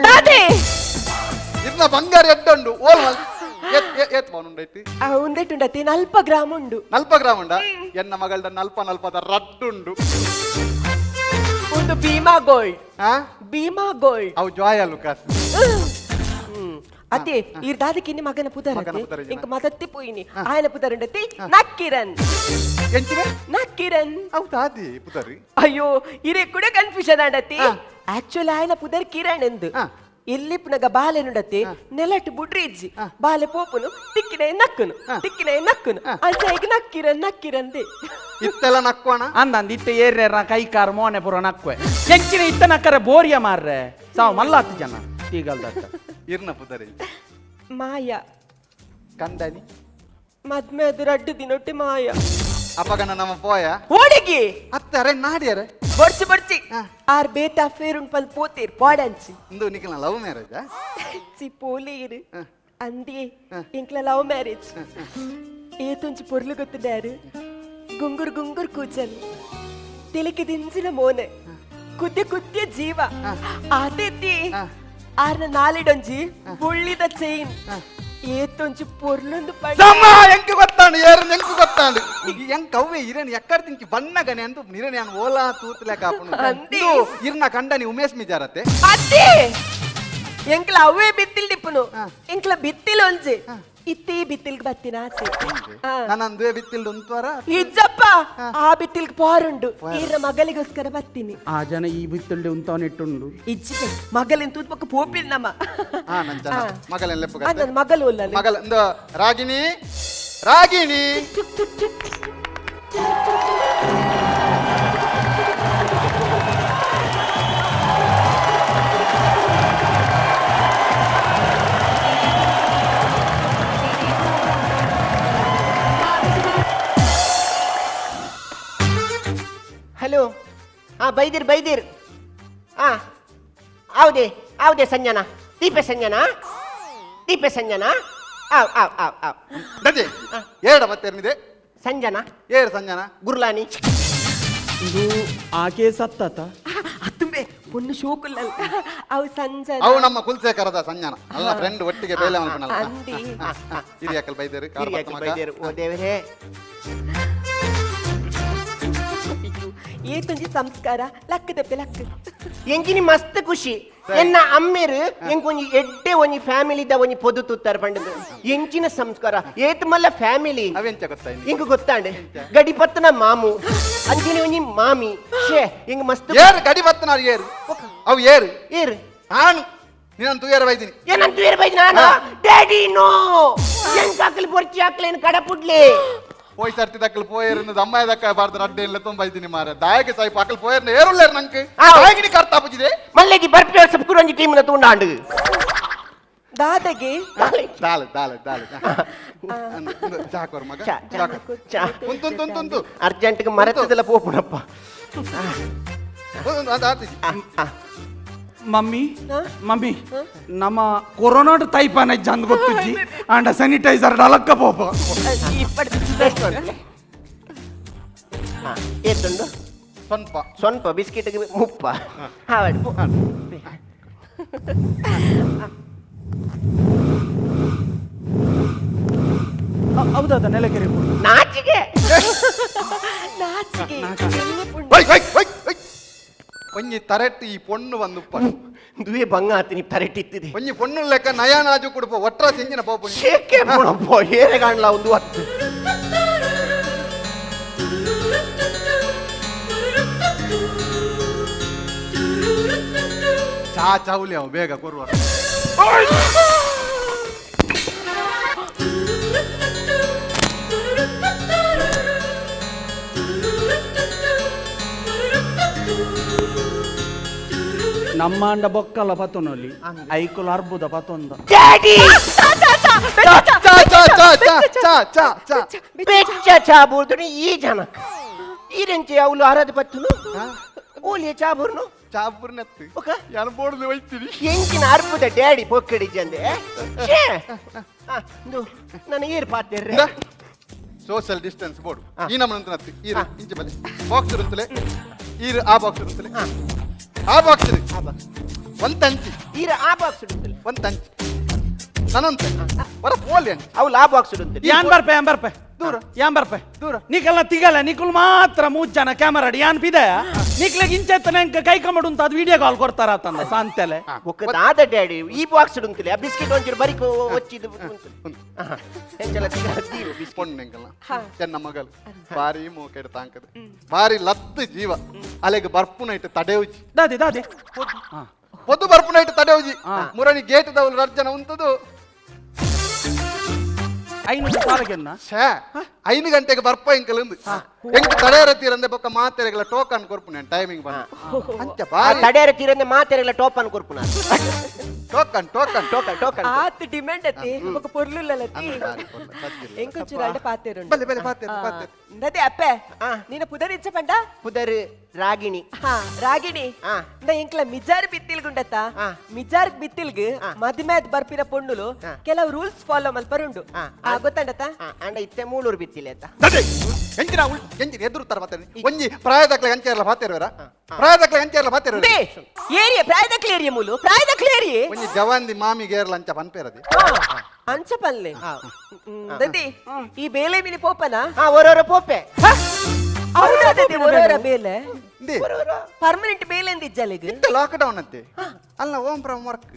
ದಾದೆ ಇರ್ನ ಬಂಗಾರ ಎಡ್ಡುಂಡು ಓಲ್ ಏತ್ ಬಾನುಂಡು ಐತಿ ಉಂದೆಟ್ಟುಂಡತಿ 40 ಗ್ರಾಮ್ ಉಂಡು 40 ಗ್ರಾಮ್ ಉಂಡ ಎನ್ನ ಮಗಳ್ದ ನಲ್ಪದ ರಡ್ಡುಂಡು ಒಂದು ಭೀಮಾ ಗೋಲ್ಡ್ ಹಾ ಭೀಮಾ ಗೋಲ್ಡ್ ಅವು ಜಾಯ ಲುಕಾಸ್ ಅತ್ತೆ ಇರ್ ದಾದಕ್ಕೆ ಇನ್ನು ಮಗನ ಪುದರ್ ಮಗನ ಪುದರ್ ಇಜ್ಜಿನ. ಇಂಕ ಮದತ್ತಿ ಪೋಯಿನಿ ಆಯನ ಪುದರ್ ಉಂಡತಿ ನಕ್ಕಿರನ್ ಎಂಚಿವೆ ನಕ್ಕಿರನ್ ಅವು ದಾದಿ ಪುದರಿ ಅಯ್ಯೋ ಇರೆ ಕೂಡ ಕನ್ಫ್ಯೂಷನ್ ಆಡತಿ ಆಕ್ಚುಲಿ ಆಯನ ಪುದರ್ ಕಿರಣ್ ಎಂದು ಎಲ್ಲಿಪ್ಪನಗ ಬಾಲೆ ನುಡತಿ ನೆಲಟ್ ಬುಡ್ರಿ ಇಜ್ಜಿ ಬಾಲೆ ಪೋಪುನು ತಿಕ್ಕಿನ ನಕ್ಕುನು ಅಂಚ ಈಗ ನಕ್ಕಿರನ್ ಇತ್ತೆಲ್ಲ ನಕ್ಕೋಣ ಅಂದಂದ ಇತ್ತ ಏರ್ರ ಕೈ ಕಾರ್ ಮೋನೆ ಪುರ ನಕ್ವೆ ಎಂಚಿನ ಇತ್ತ ನಕ್ಕರೆ ಬೋರಿಯ ಮಾರ್ರೆ ಸಾವು ಮಲ್ಲಾತ್ತು ಜನ ಈಗಲ್ದತ್ತ ಇರ್ನ ಪುದರಿ ಮಾಯ ಕಂದನಿ ಮದ್ಮೆ ಅದು ರಡ್ಡು ದಿನೊಟ್ಟೆ ಮಾಯ ಅಪ್ಪಗನ ನಮ್ಮ ಪೋಯ ಓಡಿಗಿ ಅತ್ತರೆ ನಾಡಿಯರೆ ಬರ್ಚಿ ಆರ್ ಬೇತ ಅಫೇರ್ ಉಂಡ್ ಪಲ್ ಪೋತೀರ್ ಪಾಡಂಚಿ ಇಂದು ನಿಖಿಲ್ನ ಲವ್ ಮ್ಯಾರೇಜ್ ಸಿ ಪೋಲೀರ್ ಅಂದಿ ಇಂಕ್ಲ ಲವ್ ಮ್ಯಾರೇಜ್ ಏತುಂಚಿ ಪೊರ್ಲು ಗೊತ್ತಿದ್ದಾರು ಗುಂಗುರ್ ಕೂಚಲ್ ತಿಲಿಕಿ ದಿಂಜಿನ ಮೋನೆ ಕುದ್ಯ ಜೀವ ಆತೆತ್ತಿ ಆರ್ನ ನಾಲಿಡೊಂಜಿ ಬುಳ್ಳಿದ ಚೈನ್ ಏತೊಂಜಿ ಪೊರ್ಲೊಂದು ಎಂಕ್ ಗೊತ್ತಾಂಡು ಏರು ಎಂಕ್ ಗೊತ್ತಾಂಡು ಎಂಕ್ ಅವ್ವೆ ಇರೇನು ಎಕ್ಕಡ ತಿಂಕಿ ಬಣ್ಣಗನೆ ಅಂತ ನಿರೇನು ಯಾನ್ ಓಲಾ ತೂತ್ಲೆ ಕಾಪುನು ಅಂದಿ. ಇರ್ನ ಕಂಡನಿ ಉಮೇಶ್ ಮಿಜಾರತೆ ಅತ್ತಿ ಎಂಕ್ಲ ಅವೇ ಬಿತ್ತಿಲ್ ಡಿಪ್ಪುನು ಎಂಕ್ಲ ಬಿತ್ತಿಲ್ ಒಂಜಿ ಇತ್ತಿ ಬಿತ್ತಿಲ್ಗ್ ಬತ್ತಿನ ಆಚೆ ನಾನಂದು ಬಿತ್ತಿಲ್ಡು ಉಂತ್ವರ ಇಜ್ಜಪ್ಪ ಆ ಬಿತ್ತಿಲ್ಗ್ ಪಾರುಂಡು ಈರ ಮಗಳಿಗೋಸ್ಕರ ಬತ್ತೀನಿ ಆ ಜನ ಈ ಬಿತ್ತಲ್ಡೆ ಉಂತವನಿಟ್ಟುಂಡು ಇಜ್ಜಿಗೆ ಮಗಳಿನ ತೂತ್ ಪಕ್ಕ ಪೋಪಿಲ್ ನಮ್ಮ ಹಾ ನನ್ ಜನ ಮಗಲೆಲ್ಲ ಲೆಪ್ಪು ನನ್ನ ಮಗಳು ಒಲ್ಲ ಮಗಲ ಇಂದು ರಾಗಿಣಿ ಹಲೋ ಬೈದಿರ್ ಹಾ ಹೌದೇ ಅವದೇ ಸಂಜನಾ ದೀಪೆ ಸಂಜನಾ ಆವ್ ದಜ್ಜಿ ಏಡ ಬತ್ತೇರ್ನಿದೆ ಸಂಜನಾ ಏರು ಸಂಜನ ಗುರ್ಲಾನಿ ಇದು ಆಕೆ ಸತ್ತಾತ ಅತ್ತುಂಬೆ ಪೊಣ್ಣು ಶೋಕುಲ್ಲ ಅವು ಸಂಜನ ಅವು ನಮ್ಮ ಕುಲಶೇಖರದ ಸಂಜನ ಅಲ್ಲ ಫ್ರೆಂಡ್ ಒಟ್ಟಿಗೆ ಬೇಲೆ ಮಲ್ಪನಲ್ಲ ಅಂದಿ ಹಿರಿಯಕ್ಕಲ್ ಬೈದೇರು ಕಾರ್ ಹಿರಿಯಾಕಿ ಮಗ ಬೈದೇರು ಓ ದೇವರೇ ಏತೊಂಜಿ ಸಂಸ್ಕಾರ ಲಕ್ಕದಪ್ಪೆ ಲಕ್ಕ ಎಂಕಿನಿ ಮಸ್ತ್ ಖುಷಿ ಎನ್ನ ಅಮ್ಮೇರು ಎಂಕೊಂಜಿ ಎಡ್ಡೆ ಒಂಜಿ ಫ್ಯಾಮಿಲಿದ ಒಂಜಿ ಪೊದು ತುತ್ತಾರೆ ಪಂಡದು ಎಂಚಿನ ಸಂಸ್ಕಾರ ಏತ್ ಮಲ್ಲ ಫ್ಯಾಮಿಲಿ ಅವೆಂಚ ಗೊತ್ತಾಯ್ತು ಇಂಗ ಗೊತ್ತಾಂಡೆ ಗಡಿಪತ್ತನ ಮಾಮು ಅಂಚಿನ ಒಂಜಿ ಮಾಮಿ ಶೇ ಇಂಗ ಮಸ್ತ್ ಏರು ಗಡಿ ಬತ್ತನ ಏರು ಅವು ಏರು ಏರು ನಾನು ನೀನಂತೂ ಏರು ಬೈದಿನಿ ಏನಂತ ಏರ್ ಬೈದ್ ನಾನು ಡ್ಯಾಡಿ ನೋ ಎಂಕ ಹಾಕಲಿ ಬೊರ್ಚಿ ಹಾಕ್ಲೇನು ಕಡಪುಡ್ಲಿ போய் சர்த்தி தக்கல் போயிருந்தது அம்மா தக்க பார்த்து ரட்டை இல்ல தும் பைதினி மாற தாயக்கு சாய் பக்கல் போயிருந்த ஏறுள்ளேர் நங்கு தாயகினி கர்த்தா புஜிದೆ ಮಲ್ಲೆಗಿ ಬರ್ಪಿ ಸಬ್ಕುರು ಒಂಜಿ ಟೀಮ್ನ ತೂಂಡಾಂಡು ದಾದಗೆ ದಾಲೆ ಚಾಕೋರ್ ಮಗ ತುಂತು ಅರ್ಜೆಂಟ್ಗೆ ಮರತದೆಲ್ಲ ಪೋಪುನಪ್ಪ ಮಮ್ಮಿ ನಮ್ಮ ಕೊರೋನಾಡ್ ತೈಪಾನ ಜಂದ್ ಗೊತ್ತಿಜ್ಜಿ ಅಂಡ ಸ್ಯಾನಿಟೈಸರ್ ಡಲಕ್ಕ ಪೋಪ ಏತುಂಡು ಸ್ವಲ್ಪ ಬಿಸ್ಕಿಟ್ಗೆ ಮುಪ್ಪ ಹಾವಾಡು ಹೌದಾದ ನೆಲಕೆರೆ ನಾಚಿಗೆ ನಾಚಿಗೆ ಒಂಜಿ ತರೆಟ್ ಈ ಪೊಣ್ಣು ಬಂದುಪ್ಪ ದುವೆ ಬಂಗ ಆತಿನಿ ತರೆಟ್ಟಿತ್ತಿದೆ ಒಂಜಿ ಪೊಣ್ಣು ಲೆಕ್ಕ ನಯಾನಾಜು ಕುಡುಪ ಒಟ್ರ ಸಿಂಜಿನ ಪೋಪು ಶೇಕೆ ಪುಣಪ್ಪ ಏರೆ ಕಾಣ್ಲ ಒಂದು ಹತ್ತು ಚಾ ಚಾವುಲಿ ಅವು ಬೇಗ ಕೊರುವ ನಮ್ಮ ಅಂಡ ಬೊಕ್ಕಲ ಪತ್ತೊನಲ್ಲಿ ಐಕುಲ ಅರ್ಬುದ ಪತ್ತೊಂದ ಬೆಚ್ಚ ಚಾ ಬೋರ್ದು ಈ ಜನಕ್ ಈರೆಂಚೆ ಅವಳು ಆರಾಧ ಪತ್ತುನು ಓಲಿಯ ಚಾ ಬೋರ್ನು ಚಾಪುರ್ನತ್ತು ಯಾರು ಬೋರ್ದು ಒಯ್ತೀನಿ ಎಂಚಿನ ಅರ್ಬುದ ಡ್ಯಾಡಿ ಪೊಕ್ಕಡಿ ಜಂದೆ ನನ್ನ ಏರ್ ಪಾತ್ರೆ ಸೋಷಿಯಲ್ ಡಿಸ್ಟೆನ್ಸ್ ಬೋರ್ಡ್ ಈ ನಮ್ಮನಂತನತ್ತು ಈರು ಇಂಚೆ ಬಲೆ ಬಾಕ್ಸ್ ಇರುತ್ತಲೆ ಈರು ಆ ಬಾಕ್ಸ್ ಇರುತ್ತಲೆ ಆ ಬಾಕ್ಸ್ ಒಂದ್ ತಂಚಿ ಈರ ಆ ಬಾಕ್ಸ್ ಇಡುತ್ತಲೆ ಒಂದ್ ತಂಚಿ ನಾನೊಂತ ಬರ ಪೋಲಿ ಅಂಚಿ ಅವಳು ಆ ಬಾಕ್ಸ್ ಇಡುತ್ತಲೆ ಯಾನ್ ಬರ್ಪೆ ದೂರ ಯಾನ್ ಬರ್ಪೆ ದೂರ ನೀಕಲ್ಲ ತಿಗಲ್ಲ ನಿಕುಲ್ ಮಾತ್ರ 3 ಜನ ಕ್ಯಾಮರಾ ಯಾನ್ ಪಿದೆ ನಿಕ್ಲೆಗ್ ಇಂಚೆತ್ತ ನಂಗೆ ಕೈ ಕಮ್ಮಡು ಅಂತ ಅದು ವಿಡಿಯೋ ಕಾಲ್ ಕೊಡ್ತಾರ ಅಂತಂದ ಸಾಂತೆಲೆ ಒಕ್ಕದಾದ ಡ್ಯಾಡಿ ಈ ಬಾಕ್ಸ್ ಇಡುತ್ತಲೆ ಆ ಬಿಸ್ಕೆಟ್ ಒಂಚೂರು ಬರಿಕೋ ಒಚ್ಚಿದು ಎಂಚಲ ತಿಗಲ್ಲ ಬಿಸ್ಕೊಂಡೆಂಕಲ್ಲ ಚೆನ್ನ ಮಗಲು ಬಾರಿ ಮೂಕೆಡ್ ತಾಂಕದ ಬಾರಿ ಲತ್ತು ಜೀವ ಅಲೆಗೆ ಬರ್ಪುನ ಇಟ್ಟು ತಡೆಯುಜಿ ದಾದಿ పొద్దు బర్పు నైట్ తడేవుజి మురని గేట్ దవులు రర్జన ఉంటదు 5 ಸಾಲಗೆನ್ನ 5 ಗಂಟೆಗೆ ಬರ್ಪ ಇಂಕಲಂದು ಎಂಕ ತಡೆಯರ ತೀರಂದೆ ಬೊಕ್ಕ ಮಾತೆರೆಗಳ ಟೋಕನ್ ಕೊರ್ಪುನೆ ಟೈಮಿಂಗ್ ಬಂದು ಅಂಚ ಬಾರಿ ತಡೆಯರ ತೀರಂದೆ ಮಾತೆರೆಗಳ ಟೋಪನ್ ಕೊರ್ಪುನ ಟೋಕನ್ ಆತ್ ಡಿಮ್ಯಾಂಡ್ ಅತಿ ఒక పొర్లులలతి ఎంకొంచెం అంటే పాతేరుండు బలే పాతే నది అప్పే నిన్న పుదరిచ్చపండ పుదరు ರಾಗಿಣಿ ರಾಗಿಣಿ ನಾ ಇಂಕ್ಲ ಮಿಜಾರ್ ಬಿತ್ತಿಲ್ಗುಂಡತ್ತ ಮಿಜಾರ್ ಬಿತ್ತಿಲ್ಗ್ ಮದಿಮೇದ್ ಬರ್ಪಿನ ಪೊಣ್ಣುಲು ಕೆಲವು ರೂಲ್ಸ್ ಫಾಲೋ ಮಲ್ಪರುಂಡು ಗೊತ್ತಂಡತ್ತ ಅಂಡ ಇತ್ತೆ ಮೂಳೂರು ಬಿತ್ತಿಲೆ ಅಂತ ಎಂಜಿನ ಎದುರು ತರ ಪಾತೆ ಒಂಜಿ ಪ್ರಾಯದಕ್ಲೆ ಅಂಚೆರ್ಲ ಪಾತೆರ್ವರ ಪ್ರಾಯದಕ್ಲೆ ಅಂಚೆರ್ಲ ಪಾತೆರ್ವರ ಏರಿಯಾ ಪ್ರಾಯದಕ್ಲೆ ಏರಿಯಾ ಮೂಲು ಪ್ರಾಯದಕ್ಲೆ ಏರಿಯಾ ಒಂಜಿ ಜವಾಂದಿ ಮಾಮಿ ಗೇರ್ಲ ಅಂಚ ಪನ್ಪೇರದಿ ಅಂಚ ಪನ್ಲೆ ದದಿ ಈ ಬೇಲೆ ಮಿನಿ ಪೋಪನ ಓರೋರ ಪೋಪೆ ಓರೋರ ಬೇಲೆ ಪರ್ಮನೆಂಟ್ ಬೇಲೆ ಎಂದಿಜ್ಜಲಿಗೆ ಲಾಕ್ ಡೌನ್ ಅಂತೆ ಅಲ್ಲ home from work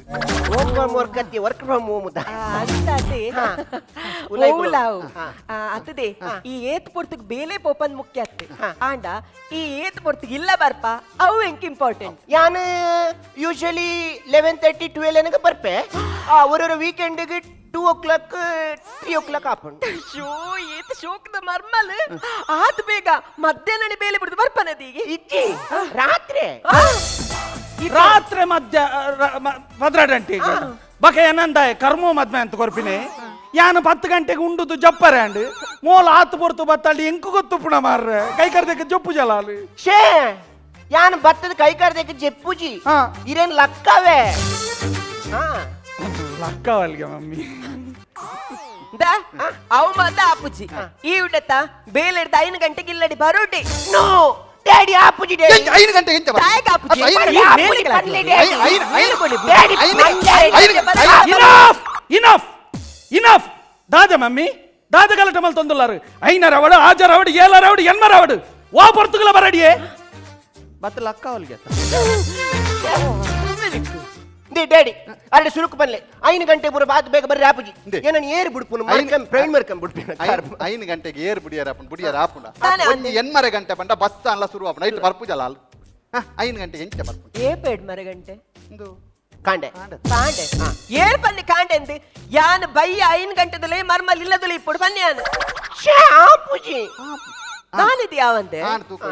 work from home ಅಂತೆ ಅತ್ತದೆ ಈ ಏತ್ ಪೊರ್ತಕ್ ಬೇಲೆ ಪೋಪನ್ ಮುಖ್ಯ ಅತ್ತೆ ಆಂಡ ಈ ಏತ್ ಪೊರ್ತಕ್ ಇಲ್ಲ ಬರ್ಪ ಅವು ಎಂಕ್ ಇಂಪಾರ್ಟೆಂಟ್ ಯಾನ್ ಯೂಶಲಿ 11:30 12 ನನಗೆ ಬರ್ಪೆ ಓರೋರ ವೀಕೆಂಡ್ಗೆ 2 o'clock 3 o'clock ಹಾಪುಂಡು ಶೋ ಏತ್ ಶೋಕದ ಮರ್ಮಲ್ ಆತ್ ಬೇಗ ಮಧ್ಯಾಹ್ನ ಬೇಲೆ ಬಿಡ್ದು ಬರ್ಪನದಿಗೆ ಇಜ್ಜಿ ರಾತ್ರಿ ಮಧ್ಯ 12 ಗಂಟೆಗೆ ಬಕ ಏನಂದಾಯ ಕರ್ಮೋ ಮದ್ಮೆ ಅಂತ ಕೊರ್ಪಿನಿ ಯಾನು 10 ಗಂಟೆಗೆ ಉಂಡುದು ಜಪ್ಪರೆ ಅಂಡ್ ಮೋಲ ಆತು ಪೊರ್ತು ಬತ್ತಳ್ಳಿ ಎಂಕು ಗೊತ್ತು ಪುಣ ಮಾರ್ರೆ ಕೈ ಕರ್ದಕ್ಕೆ ಜೊಪ್ಪು ಜಲಾಲು ಶೇ ಯಾನ್ ಭತ್ತದ ಕೈ ಕಾರ್ದಕ್ಕೆ ಜೆಪ್ಪುಜಿ ಹಾ. ಇರೇನ್ ಲಕ್ಕವೇ ಹಾ ಲಕ್ಕ ಅಲ್ಗೆ ಮಮ್ಮಿ ಅವು ಮಾತ ಆಪುಜಿ ಈ ಉಡತ ಬೇಲೆಡ್ದ 5 ಗಂಟೆಗೆ ಇಲ್ಲಡಿ ಬರೋಡಿ ನೋ ಡ್ಯಾಡಿ ಆಪುಜಿ ಡ್ಯಾಡಿ 5 ಗಂಟೆಗೆ ಎಂಚ ಬರ್ತೀನಿ? ತಾಯಿಗೆ ಆಪುಜಿ ಅದು 5 ಈ ಗಂಟೆ- ಮೇಲಿಗೆ ಬರ್ಲಿ ಡ್ಯಾಡಿ. ಡ್ಯಾಡಿ ಇನಫ್ ಇನಫ್ ದಾದ ಮಮ್ಮಿ ದಾದ ಗಲಟ ಮಲ್ ತೊಂದುಲ್ಲಾರು 5 ರವಡು 6 ರವಡು 7 ರವಡು 8 ರವಡು ವಾ ಪೊರ್ತುಗಲ ಬರಡಿಯೇ ಮತ್ತೆ ಲಕ್ಕ ಅವಲ್ಗೆ ದೇ ಡ್ಯಾಡಿ ಅಲ್ಲಿ ಸುರುಕು ಬನ್ಲೆ 5 ಗಂಟೆ ಬರೋ ಬಾತ್ ಬೇಗ ಬರ್ರಿ ಆಪುಜಿ ಏನನ್ ಏರ್ ಬಿಡ್ಪುನು ಮರ್ಕಂ ಪ್ರೈನ್ ಮರ್ಕಂ ಬಿಡ್ಪಿನ 5 ಗಂಟೆಗೆ ಏರ್ ಬುಡಿಯಾರ ಆಪುಂಡ ತಾನೆ ಒಂಜಿ 8 ಗಂಟೆ ಬಂಡ ಬಸ್ ಅಲ್ಲ ಶುರು ಆಪುಂಡ ನೈಟ್ ಬರ್ಪುಜಲ್ಲ ಅಲ್ಲ 5 ಗಂಟೆಗೆ ಎಂಚ ಬರ್ಪುಂಡ ಏ ಪೇಡ್ ಮರ ಗಂಟೆ ಇಂದು ಕಾಂಡೆ ಕಾಂಡೆ ಏರ್ ಪನ್ನಿ ಕಾಂಡೆ ಅಂದು ಯಾನ್ ಬಯ್ಯ 5 ಗಂಟೆದಲ್ಲೇ ಮರ್ಮಲ್ ಇಲ್ಲದಲ್ಲ ఇప్పుడు ಪನ್ನಿ ಯಾನ್ ಛೇ ಆಪುಜಿ ನಾನಿದ್ ಯಾವಂದೆ ಆನ್ ತೂಕ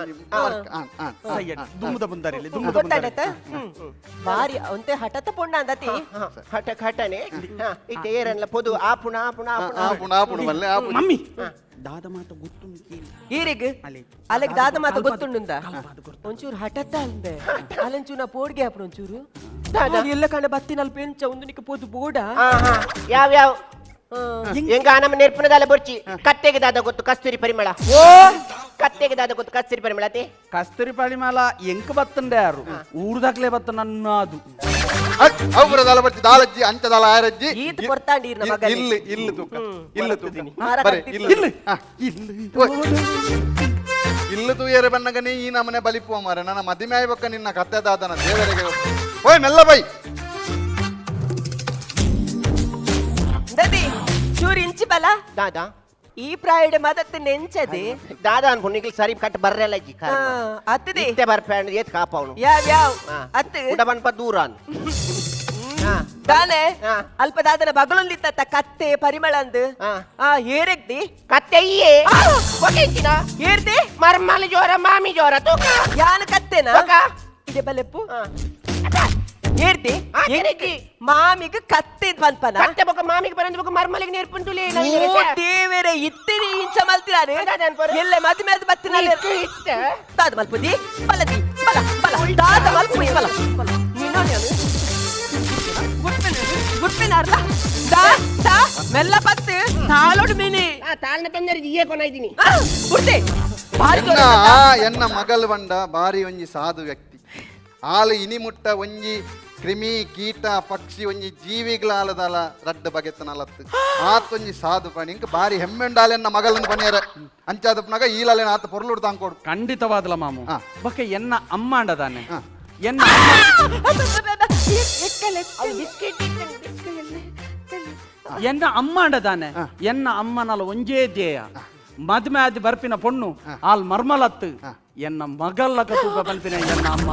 ಆನ್ ದುಮ್ಮದ ಬಂದಾರಿಲ್ಲಿ ದುಮ್ಮದ ಗೊತ್ತಾಡತ್ತ ಬಾರಿ ಅವಂತೆ ಹಠತ ಪೊಂಡ ಅಂದತಿ ಹಠ ಖಟನೆ ಇತ ಏರನ್ಲ ಪೊದು ಆಪುಣ ಆಪುಣ ಆಪುಣ ಆಪುಣ ಬಲ್ಲೆ ಆಪುಣ ಮಮ್ಮಿ ದಾದ ಮಾತ ಗೊತ್ತು ಈರಿಗ್ ಅಲೆಗ್ ದಾದ ಮಾತ ಗೊತ್ತುಂಡುಂದ ಒಂಚೂರು ಹಠತ್ತ ಅಂದೆ ಅಲ್ಲಂಚೂರು ನಾ ಪೋಡ್ಗೆ ಹಾಪುಣ ಒಂಚೂರು ಎಲ್ಲ ಕಂಡ ಬತ್ತಿನಲ್ಲಿ ಪೆಂಚ ಒಂದು ನಿಕ್ಕ ಪೋದು ಬೋಡ ಯಾವ ಯಾವ ಎಂಗ ನಮ್ಮ ನೆರ್ಪುನದಾಲ ಬರ್ಚಿ ಕತ್ತೆಗೆ ದಾದ ಗೊತ್ತು ಕಸ್ತೂರಿ ಪರಿಮಳ ಓ ಕತ್ತೆಗೆ ದಾದ ಗೊತ್ತು ಕಸ್ತೂರಿ ಪರಿಮಳ ಅತಿ ಕಸ್ತೂರಿ ಪರಿಮಳ ಎಂಕ ಬತ್ತಂಡೆ ಯಾರು ಊರ್ದಾಕ್ಲೆ ಬತ್ತ ನನ್ನ ಅದು ಅವ್ರ ದಾಲ ಬರ್ತಿ ದಾಲಜ್ಜಿ ಅಂಚ ದಾಲ ಆರಜ್ಜಿ ಈತ್ ಕೊರ್ತಾಂಡಿ ಇರ್ನ ಮಗ ಇಲ್ಲಿ ತೂಕ ಇಲ್ಲಿ ತೂಕ ಮಾರ ಬರೀ ಕತ್ತಿಲ್ಲ. ಇಲ್ಲಿ ಇಲ್ಲಿ ತೂಯರೆ ಬನ್ನಗನಿ ಈ ನಮ್ಮನೆ ಬಲಿಪುವ ಮಾರ ನನ್ನ ಮದಿಮೆ ಆಯ್ಬಕ್ಕ ನಿನ್ನ ಕತ್ತೆದಾದನ ದೇವರಿಗೆ ಓಯ್ ಮೆಲ್ಲ ಬೈ ದದಿ ಚೂರು ಇಂಚಿ ಬಲ ದಾದ ಈ ಪ್ರಾಯಡ್ ಮದತ್ತೆ ನೆಂಚದೆ ದಾದ ಅನ್ಕೊಂಡು ಸರಿ ಕಟ್ ಬರ್ರಲ್ಲ ಅಜ್ಜಿ ಅತ್ತದಿ ಇತ್ತೆ ಬರ್ಪೇಂಡ್ ಏತ್ ಕಾಪವನು ಯಾವ ಅತ್ತ ಉಡ ಬನ್ಪ ದೂರ ಅನ್ ದಾನೆ ಹಾ. ಅಲ್ಪ ದಾದನ ಬಗಲೊಂದಿತ್ತ ಕತ್ತೆ ಪರಿಮಳ ಅಂದು ಹಾ. ಏರೆಗ್ದಿ ಕತ್ತೆಯ್ಯೇ ಒಗೆಂಚಿನ ಏರ್ದಿ ಮರ್ಮಲ ಜೋರ ಮಾಮಿ ಜೋರ ತೂಕ ಯಾನ ಕತ್ತೆನ ತೂಕ ಇದೆ ಬಲೆಪ್ಪು ಹಾ. ಏರ್ದಿ ಆ, ಏರೆಗ್ದಿ. ಮಾಮಿಗ ಕತ್ತೆ ಪನ್ಪನ ಕತ್ತೆ ಬೊಕ್ಕ ಮಾಮಿಗೆ ಬರಂದ ಬೊಕ್ಕ ಮರ್ಮಲಿಗೆ ನೇರ್ಪುಂಟುಲೇ ಓ ದೇವರೇ ಇತ್ತಿನಿ ಇಂಚ ಮಲ್ತಿರಾರೆ ಅದಾದ ಅನ್ಪೋರು. ಎಲ್ಲ ಮದುವೆ ಅದು ಬತ್ತಿನಲ್ಲಿ ಇತ್ತೆ. ದಾದ ಮಲ್ಪುದಿ ಬಲದಿ ಬಲ ಬಲ ದಾದ ಮಲ್ಪು ಬಲ ಬಲ ನೀನು ಗುಟ್ಪಿನ ಅರ್ಧ ದಾ ದಾ ಮೆಲ್ಲ ಪತ್ತು ತಾಳೋಡು ಮಿನಿ ತಾಳ್ನ ತಂದರೆ ಈಯೇ ಕೊನ ಇದ್ದೀನಿ ಗುಡ್ಡೆ ಭಾರಿ ಎನ್ನ ಎನ್ನ ಮಗಲ್ ಬಂಡ ಬಾರಿ ಒಂಜಿ ಸಾಧು ವ್ಯಕ್ತಿ ಆಲು ಇನಿ ಮುಟ್ಟ ಒಂಜಿ ಕ್ರಿಮಿ ಕೀಟ ಪಕ್ಷಿ ಒಂಜಿ ಜೀವಿಗಳಾಲದಲ ರಡ್ಡ ಬಗೆತನಲತ್ತು ಆತೊಂಜಿ ಸಾಧು ಪ್ರಾಣಿ ಇಂಕ ಬಾರಿ ಹೆಮ್ಮೆಂಡಾಲೆ ಎನ್ನ ಮಗಲನ್ನು ಪನಿಯರ ಅಂಚಾದ ಪುನಗ ಈಲಾಲೆನ ಆತ ಪೊರ್ಲುಡು ತಾಂಕೊಡು ಖಂಡಿತವಾದಲ ಮಾಮು ಹಾ. ಬಕ್ಕೆ ಎನ್ನ ಅಮ್ಮ ಅಂಡದಾನೆ ಹಾ. ಎನ್ನ ಎನ್ನ ಅಮ್ಮ ಅಂಡದಾನೆ ಎನ್ನ ಅಮ್ಮನಲ ಒಂಜೇ ಧ್ಯೇಯ ಮದ್ಮೆ ಆದಿ ಬರ್ಪಿನ ಪೊಣ್ಣು ಆಲ್ ಮರ್ಮಲತ್ತು ಎನ್ನ ಮಗಲ್ಲ ಕತೂಕ ಬಲ್ಪಿನ ಎನ್ನ ಅಮ್ಮ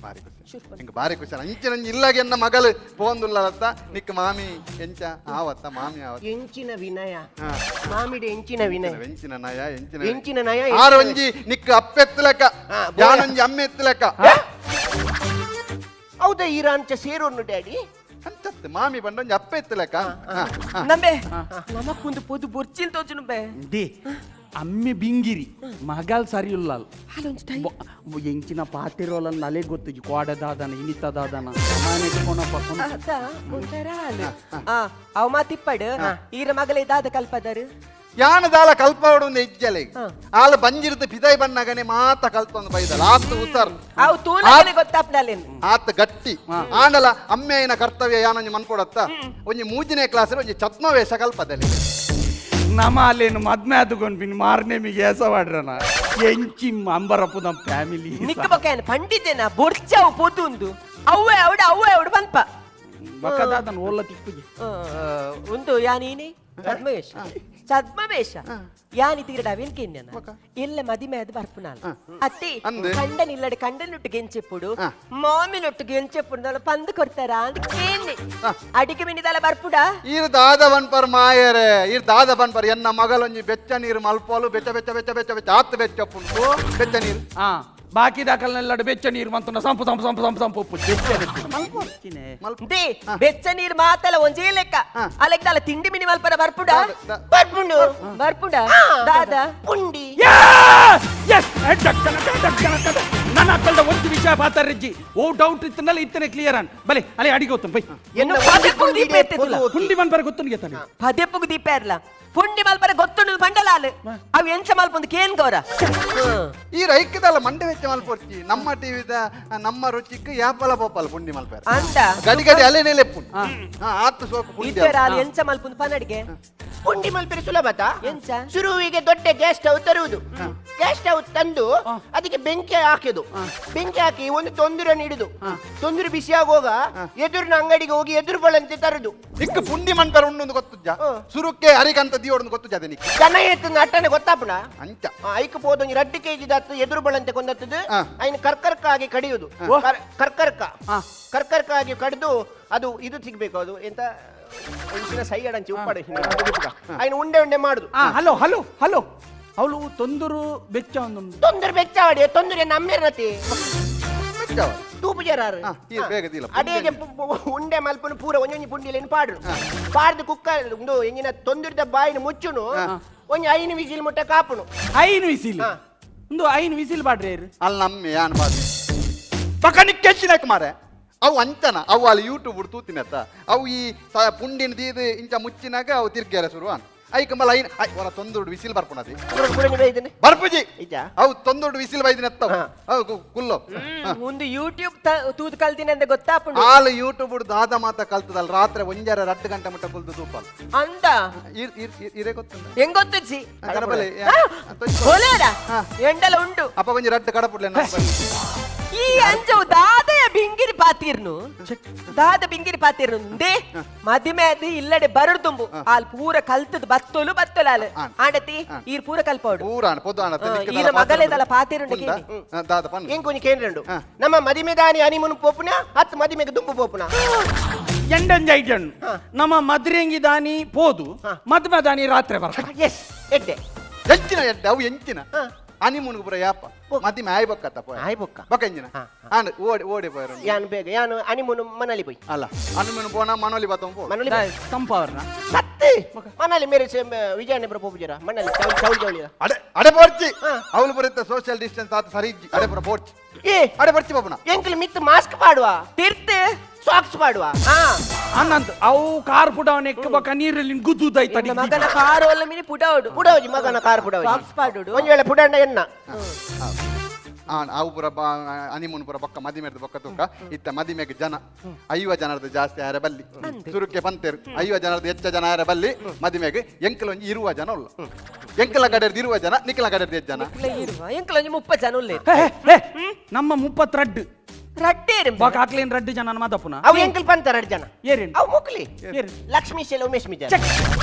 ಬಾರಿ ಖುಷಿ ಇಂಕ ಬಾರಿ ಖುಷಿ ಅಂಚಿನ ಇಲ್ಲಾಗ ಎನ್ನ ಮಗಲು ಪೋಂದುಲ್ಲತ್ತ ನಿಕ್ಕ ಮಾಮಿ ಎಂಚ ಆವತ್ತ ಮಾಮಿ ಆವತ್ತ ಎಂಚಿನ ವಿನಯ ಹಾ. ಮಾಮಿಡೆ ಎಂಚಿನ ವಿನಯ ಎಂಚಿನ ನಯ ಎಂಚಿನ ನಯ ಆರ ಒಂಜಿ ನಿಕ್ಕ ಅಪ್ಪೆತ್ತಲೆಕ್ಕ ಹಾ, ಯಾನೊಂಜಿ ಅಮ್ಮ ಎತ್ತಲೆಕ್ಕ ಹೌದಾ ಈರಾಂಚ ಸೇರೋನು ಡ್ಯಾಡಿ ಅಂಚತ್ತು ಮಾಮಿ ಬಂಡೊಂಜಿ ಅಪ್ಪ ಎತ್ತಲೆಕ್ಕ ನಂಬೆ ನಮಕ್ಕೊಂದು ಪೊದು ಬೊರ್ಚಿನ್ ತೋಜುನು ಬೇ ದೇ ಅಮ್ಮೆ ಬಿಂಗಿರಿ ಮಗಲ್ ಸರಿ ಇಲ್ಲ ಅಲ್ಲೊಂದು ಎಂಚಿನ ಪಾತಿರೋಲನ್ನ ಅಲೆ ಗೊತ್ತು ಕೋಡದಾದನ ಇನಿತದಾದನ ಮನೆಗೆ ಕೊನಪ್ಪ ಅದ ಒಂಥರ ಅವ ಮಾತಿಪ್ಪಡು ಈರ ಮಗಲೇ ದಾದ ಕಲ್ಪದರು ಯಾನದಾಲ ಕಲ್ಪವಡು ಒಂದು ಹೆಜ್ಜೆಲೆ ಆಲ ಬಂಜಿರ್ದ ಪಿದೈ ಬಣ್ಣಗನೆ ಮಾತ ಕಲ್ಪೊಂದು ಬೈದಲ್ಲ ಆತ ಉಸರ್ ಅವು ತೂಲನೆ ಗೊತ್ತಾಪ್ನಲ್ಲೇನು ಆತ ಗಟ್ಟಿ ಆಂಡಲ ಅಮ್ಮೆಯಿನ ಕರ್ತವ್ಯ ಯಾನೊಂಜಿ ಮನ್ಕೊಡತ್ತ ಒಂಜಿ 3ನೇ ಕ್ಲಾಸ್ ಒಂಜಿ ಛತ್ಮವೇಷ ಕಲ್ಪದಲ್ಲಿ ನಮ್ಮ ಅಲ್ಲೇನು ಮದ್ಮೆ ಆದುಕೊಂಡು ಬಿನ್ ಮಾರನೇ ಮಿಗೆ ಹೆಸವಾಡ್ರನ ಎಂಚಿ ಅಂಬರಪ್ಪು ನಮ್ಮ ಫ್ಯಾಮಿಲಿ ನಿಕ್ಕ ಬೊಕ್ಕ ಪಂಡಿತೇನ ಬೊರ್ಚಾವು ಪೊದು ಅವ್ವೆ ಅವಡು ಪನ್ಪ ಬಕದಾದನ ಓಲ್ಲ ತಿಕ್ಕುಜಿ ಒಂದು ಯಾನೀನಿ ಛದ್ಮವೇಷ ಛದ್ಮವೇಷ ಯಾನಿ ತೀರಡ ವೆಲ್ಕೆನ್ಯನ ಎಲ್ಲ ಮದಿಮೆ ಅದು ಬರ್ಪುನಾಲ್ ಅತ್ತಿ ಅಂದೆ? ಕಂಡನಿಲ್ಲಡೆ ಕಂಡನೊಟ್ಟು ಗೆಂಚೆಪ್ಪುಡು ಮಾಮಿನೊಟ್ಟು ಗೆಂಚೆಪ್ಪುಡು ಪಂದು ಕೊಡ್ತಾರ ಅಂತ ಕೇಳಿ ಅಡಿಗೆ ಮಿನಿದಲ್ಲ ಬರ್ಪುಡ ಈರ್ ದಾದ ಬನ್ಪರ್ ಮಾಯರೆ ಈರ್ ದಾದ ಬನ್ಪರ್ ಎನ್ನ ಮಗಲೊಂಜಿ ಬೆಚ್ಚ ನೀರು ಮಲ್ಪೋಲು ಬೆಚ್ಚ ಬೆಚ್ಚ ಬೆಚ್ಚ ಬೆಚ್ಚ ಬೆಚ್ಚ ಆತ್ ಬೆಚ್ಚಪ್ಪುಂಟು ಬೆಚ್ಚ ನೀರು ಹಾ ಬಾಕಿ ದಾಖಲೆಲ್ಲ ಬೆಚ್ಚ ನೀರು ಮಂತನ ಸಂಪು ಸಂಪು ಸಂಪು ಸಂಪು ಸಂಪು ಉಪ್ಪು ಬೆಚ್ಚ ದೇ ಬೆಚ್ಚ ನೀರ್ ಮಾತಲ್ಲ ಒಂಜೇ ಲೆಕ್ಕ ಅಲೆಗ್ದಲ್ಲ ತಿಂಡಿ ಮಿನಿ ಮಲ್ಪರ ಬರ್ಪುಡ ಬರ್ಪುಂಡು ಬರ್ಪುಡ ದಾದ ಪುಂಡಿ ನನ್ನ ಕುತ್ತಲ್ದ ಒಂದು ವಿಷಯ ಪಾತಾರಜ್ಜಿ ಓ ಡೌಟ್ ಇತ್ತನಲ್ಲ ಇತ್ತನೆ ಕ್ಲಿಯರ್ ಅನ್ ಬಲೆ ಅಲೆ ಅಡಿಗೆ ಹೋಗ್ತಾನೆ ಬೈ ಎನ್ನ ಪದೇ ಪುಗ್ ದೀಪ ಎತ್ತಿದ್ದಿಲ್ಲ. ಹುಂಡಿ ಮನ್ ಬರ ಗೊತ್ತನಿಗೆ ತಾನೆ ಪದೇ ಪುಗ್ ದೀಪ ಇರ್ಲ ಪುಂಡಿ ಮಲ್ಪರ ಗೊತ್ತುಂಡು ಬಂಡಲಾಲು ಅವು ಎಂಚ ಮಲ್ಪೊಂದು ಕೇನ್ ಗೌರ ಈ ರೈಕದಲ್ಲ ಮಂಡೆ ವೆಚ್ಚ ಮಲ್ಪೊರ್ಚಿ ನಮ್ಮ ಟಿವಿದ ನಮ್ಮ ರುಚಿಕ್ ಯಾಪಲ ಪೋಪಲ್ ಪುಂಡಿ ಮಲ್ಪೇರ ಅಂದ ಗಡಿ ಗಡಿ ಅಲ್ಲೇನೆ ಲೆಪ್ಪು ಆತು ಸೋಕು ಪುಂಡಿ ಇದ್ದೇರ ಅಲ್ಲಿ ಎಂಚ ಮಲ್ಪೊಂದು ಪನಡಿಗೆ ಪುಂಡಿ ಮಲ್ಪೆರೆ ಸುಲಭತ ಎಂಚ ಶುರುವಿಗೆ ದೊಡ್ಡ ಗ್ಯಾಸ್ ಸ್ಟವ್ ತರುವುದು ಗ್ಯಾಸ್ ಸ್ಟವ್ ತಂದು ಅದಕ್ಕೆ ಬೆಂಕಿ ಹಾಕಿದು ಬೆಂಕಿ ಹಾಕಿ ಒಂದು ತೊಂದರೆ ನೀಡುದು ತೊಂದರೆ ಬಿಸಿ ಆಗುವಾಗ ಎದುರಿನ ಅಂಗಡಿಗೆ ಹೋಗಿ ಎದುರು ಬಳಂತೆ ತರುದು ಇಕ್ಕ ಪುಂಡಿ ಮನ್ಪೇರ ಉಣ್ಣೊಂದು ಗೊತ್ತುಜ್ಜ ಸುರುಕ್ಕೆ ಅರಿಕಂತ ದಿಯೋಡೊಂದು ಗೊತ್ತುಜ್ಜ ಅದೇ ನಿಕ್ಕ ಜನ ಎತ್ತು ಅಟ್ಟನೆ ಗೊತ್ತಾಪುಣ ಅಂಚ ಐಕ್ ಪೋದು 2 kg ದತ್ತು ಎದುರು ಬಳಂತೆ ಕೊಂದತ್ತದು ಐನ್ ಕರ್ಕರ್ಕ ಆಗಿ ಕಡಿಯುದು ಕರ್ಕರ್ಕ ಆಗಿ ಕಡಿದು ಅದು ಇದು ಸಿಗ್ಬೇಕು ಅದು ಎಂತ ಇಂಚಿನ ಸೈಡ್ ಹಂಚಿ ಉಪ್ಪಾಡು ಐನ್ ಉಂಡೆ ಉಂಡೆ ಮಾಡುದು ಹಲೋ ಹಲೋ ಹಲೋ ಅವಳು ತೊಂದರು ಬೆಚ್ಚ ಒಂದು ತೊಂದರೆ ಬೆಚ್ಚಾವಡಿ ತೊಂದರೆ ನಮ್ಮಿರತಿ ತೂಪು ಜರಾರು ಬೇಗ ದಿಲ್ಲ ಅಡಿಗೆ ಉಂಡೆ ಮಲ್ಪನು ಪೂರ ಒಂಜೊಂಜಿ ಪುಂಡಿಲೇನು ಪಾಡ್ರು ಪಾಡ್ದು ಕುಕ್ಕರ್ ಒಂದು ಎಂಜಿನ ತೊಂದಿರದ ಬಾಯಿನ ಮುಚ್ಚುನು ಒಂಜಿ 5 ವಿಸಿಲ್ ಮುಟ್ಟ ಕಾಪುನು 5 ವಿಸಿಲ್ ಒಂದು 5 ವಿಸಿಲ್ ಬಾಡ್ರಿ ಅಲ್ಲಿ ನಮ್ಮೆ ಯಾನ್ ಬಾದಿ ಪಕನಿಕ್ ಕೆಚ್ಚಿನಕ್ ಮಾರೆ ಅವು ಅಂಚನ ಅವು ಅಲ್ಲಿ ಯೂಟ್ಯೂಬ್ ತೂತಿನತ್ತ ಅವು ಈ ಪುಂಡಿನ ದೀದು ಇಂಚ ಮುಚ್ಚಿನಾಗ ಅವು ತಿರ್ಗ್ಯಾರ ಶುರು ಅನ್ ಐಕ ಮಲ ಐನ್ ಹೊರ ತೊಂದೊಡು ವಿಸಿಲ್ ಬರ್ಪುನದಿ ಬರ್ಪುಜಿ ಅವು ತೊಂದೊಡು ವಿಸಿಲ್ ಬೈದಿನತ್ತ ಅವು ಕುಲ್ಲೋ ಒಂದು ಯೂಟ್ಯೂಬ್ ತೂತ್ ಕಲ್ತಿನ ಅಂತ ಗೊತ್ತಾಪುಂಡು ಆಲ್ ಯೂಟ್ಯೂಬ್ ದಾದ ಮಾತ ಕಲ್ತದಲ್ಲ ರಾತ್ರಿ 1-2 ಗಂಟೆ ಮುಟ್ಟ ಕುಲ್ದು ತೂಪಲ್ ಅಂತ ಇರೇ ಗೊತ್ತುಂಡ ಹೆಂಗ್ ಗೊತ್ತಿಸಿ ಕಡಬಲೆ ಹೊಲೇರ ಎಂಡಲ ಉಂಟು ಅಪ್ಪ ಒಂಜಿ 2 ಕಡಪುಡ್ಲೆ ಈ ಅಂಜವು ದಾದಯ ಬಿಂಗಿರಿ ಪಾತಿರ್ನು ದಾದ ಬಿಂಗಿರಿ ಪಾತಿರ್ನು ದೇ ಮದಿಮೇದಿ ಇಲ್ಲಡೆ ಬರಡು ತುಂಬು ಆಲ್ ಪೂರ ಕಲ್ತದ ಬತ್ತೋಲು ಬತ್ತೋಲಾಲು ಆಂಡತಿ ಈರ್ ಪೂರ ಕಲ್ಪೋಡು ಪೂರಾಣ ಪೊದಾಣ ಈರ ಮಗಲೇದಲ ಪಾತಿರುಂಡು ದಾದ ಪನ್ ಏನ್ ಕೊಂಚ ಕೇಂದ್ರಂಡು ನಮ್ಮ ಮದಿಮೆದಾನಿ ಅನಿಮುನು ಪೋಪುನ ಹತ್ತು ಮದಿಮೆಗೆ ದುಂಬು ಪೋಪುನ ಎಂಡಂಜ ಐಟನ್ ನಮ್ಮ ಮದ್ರೆಂಗಿ ದಾನಿ ಪೋದು ಮದ್ಮ ದಾನಿ ರಾತ್ರಿ ಬರ ಎಸ್ ಎಡ್ಡೆ ಎಂಚಿನ ಎಡ್ಡೆ ಅವು ಎಂಚಿನ ಅನಿಮುನ್ಗು ಪುರ ಯಾಪ ಮದಿಮೆ ಆಯ್ ಬಕ್ಕತ್ತ ಪೋಯ ಆಯ್ ಬೊಕ್ಕ ಬಕ್ಕ ಎಂಜಿನ ಆಂಡ್ ಓಡಿ ಪೋಯರು ಯಾನ್ ಬೇಗ ಯಾನು ಅನಿಮುನು ಮನಲಿ ಪೋಯ್ ಅಲ್ಲ ಅನಿಮುನು ಪೋನ ಮನೋಲಿ ಬತ್ತಂ ಪೋ ಮನಲಿ ಸಂಪವರ್ನ ಸತ್ತೆ ಮನಲಿ ಮೇರೆ ವಿಜಯನೇ ಬರ ಪೋಪುಜರ ಮನಲಿ ಚೌಲ್ ಚೌಲಿ ಅಡೆ ಪೋರ್ಚಿ ಅವಳು ಬರುತ್ತೆ ಸೋಷಿಯಲ್ ಡಿಸ್ಟೆನ್ಸ್ ಆತ ಸರಿ ಇಜ್ಜಿ ಅಡೆ ಪುರ ಪೋರ್ಚಿ ಏ ಅಡೆ ಪರ್ಚಿ ಬಾಬುನ ಎಂಕಲ್ ಮಿತ್ ಮಾಸ್ಕ್ ಪಾಡುವ ತಿರ್ತೆ ಸಾಕ್ಸ್ ಪಾಡುವ ಅನ್ನಂತ ಅವು ಕಾರ್ ಪುಡವನ ಎಕ್ಕಬಕ ನೀರಲ್ಲಿ ಗುದ್ದುದಾಯ್ತು ಮಗನ ಕಾರು ಒಲ್ಲ ಮಿನಿ ಪುಡೋಡು ಪುಡವಜಿ ಮಗನ ಕಾರ್ ಪುಡವಜಿ ಸಾಕ್ಸ್ ಪಾಡುಡು ಒಂದ್ ವೇಳೆ ಪುಡಂಡ ಎನ್ನ ಅವು ಪುರ ಅನಿಮುನ್ ಪುರ ಬೊಕ್ಕ ಮದಿಮೆರ್ದು ಬೊಕ್ಕ ತೂಕ ಇತ್ತ ಮದಿಮೆಗೆ ಜನ 50 ಜನರದ್ದು ಜಾಸ್ತಿ ಆರೆ ಬಲ್ಲಿ ಸುರುಕ್ಕೆ ಪಂತೇರು 50 ಜನರದ್ದು ಹೆಚ್ಚ ಜನ ಆರೆ ಬಲ್ಲಿ ಮದಿಮೆಗೆ ಎಂಕಲ್ ಒಂಜಿ 20 ಜನ ಉಲ್ಲ ಎಂಕಲ ಕಡೆರ್ದು 20 ಜನ ನಿಕ್ಕಲ ಕಡೆರ್ದು 8 ಜನ ಎಂಕಲ್ ಒಂಜಿ 30 ಜನ ಉಲ್ಲೆ ನಮ್ಮ 32 ರಡ್ಡೇರು ಬಾಕ ಹಾಕ್ಲೇನ್ ರಡ್ಡು ಜನ ಮಾದಪ್ಪನ ಅವು ಎಂಕಲ್ ಪಂತ 2 ಜನ ಏರೇನು ಅವು ಮುಕ್ಲಿ ಲಕ್ಷ್ಮೀ ಶೆಲ ಉಮೇಶ್ ಮಿಜ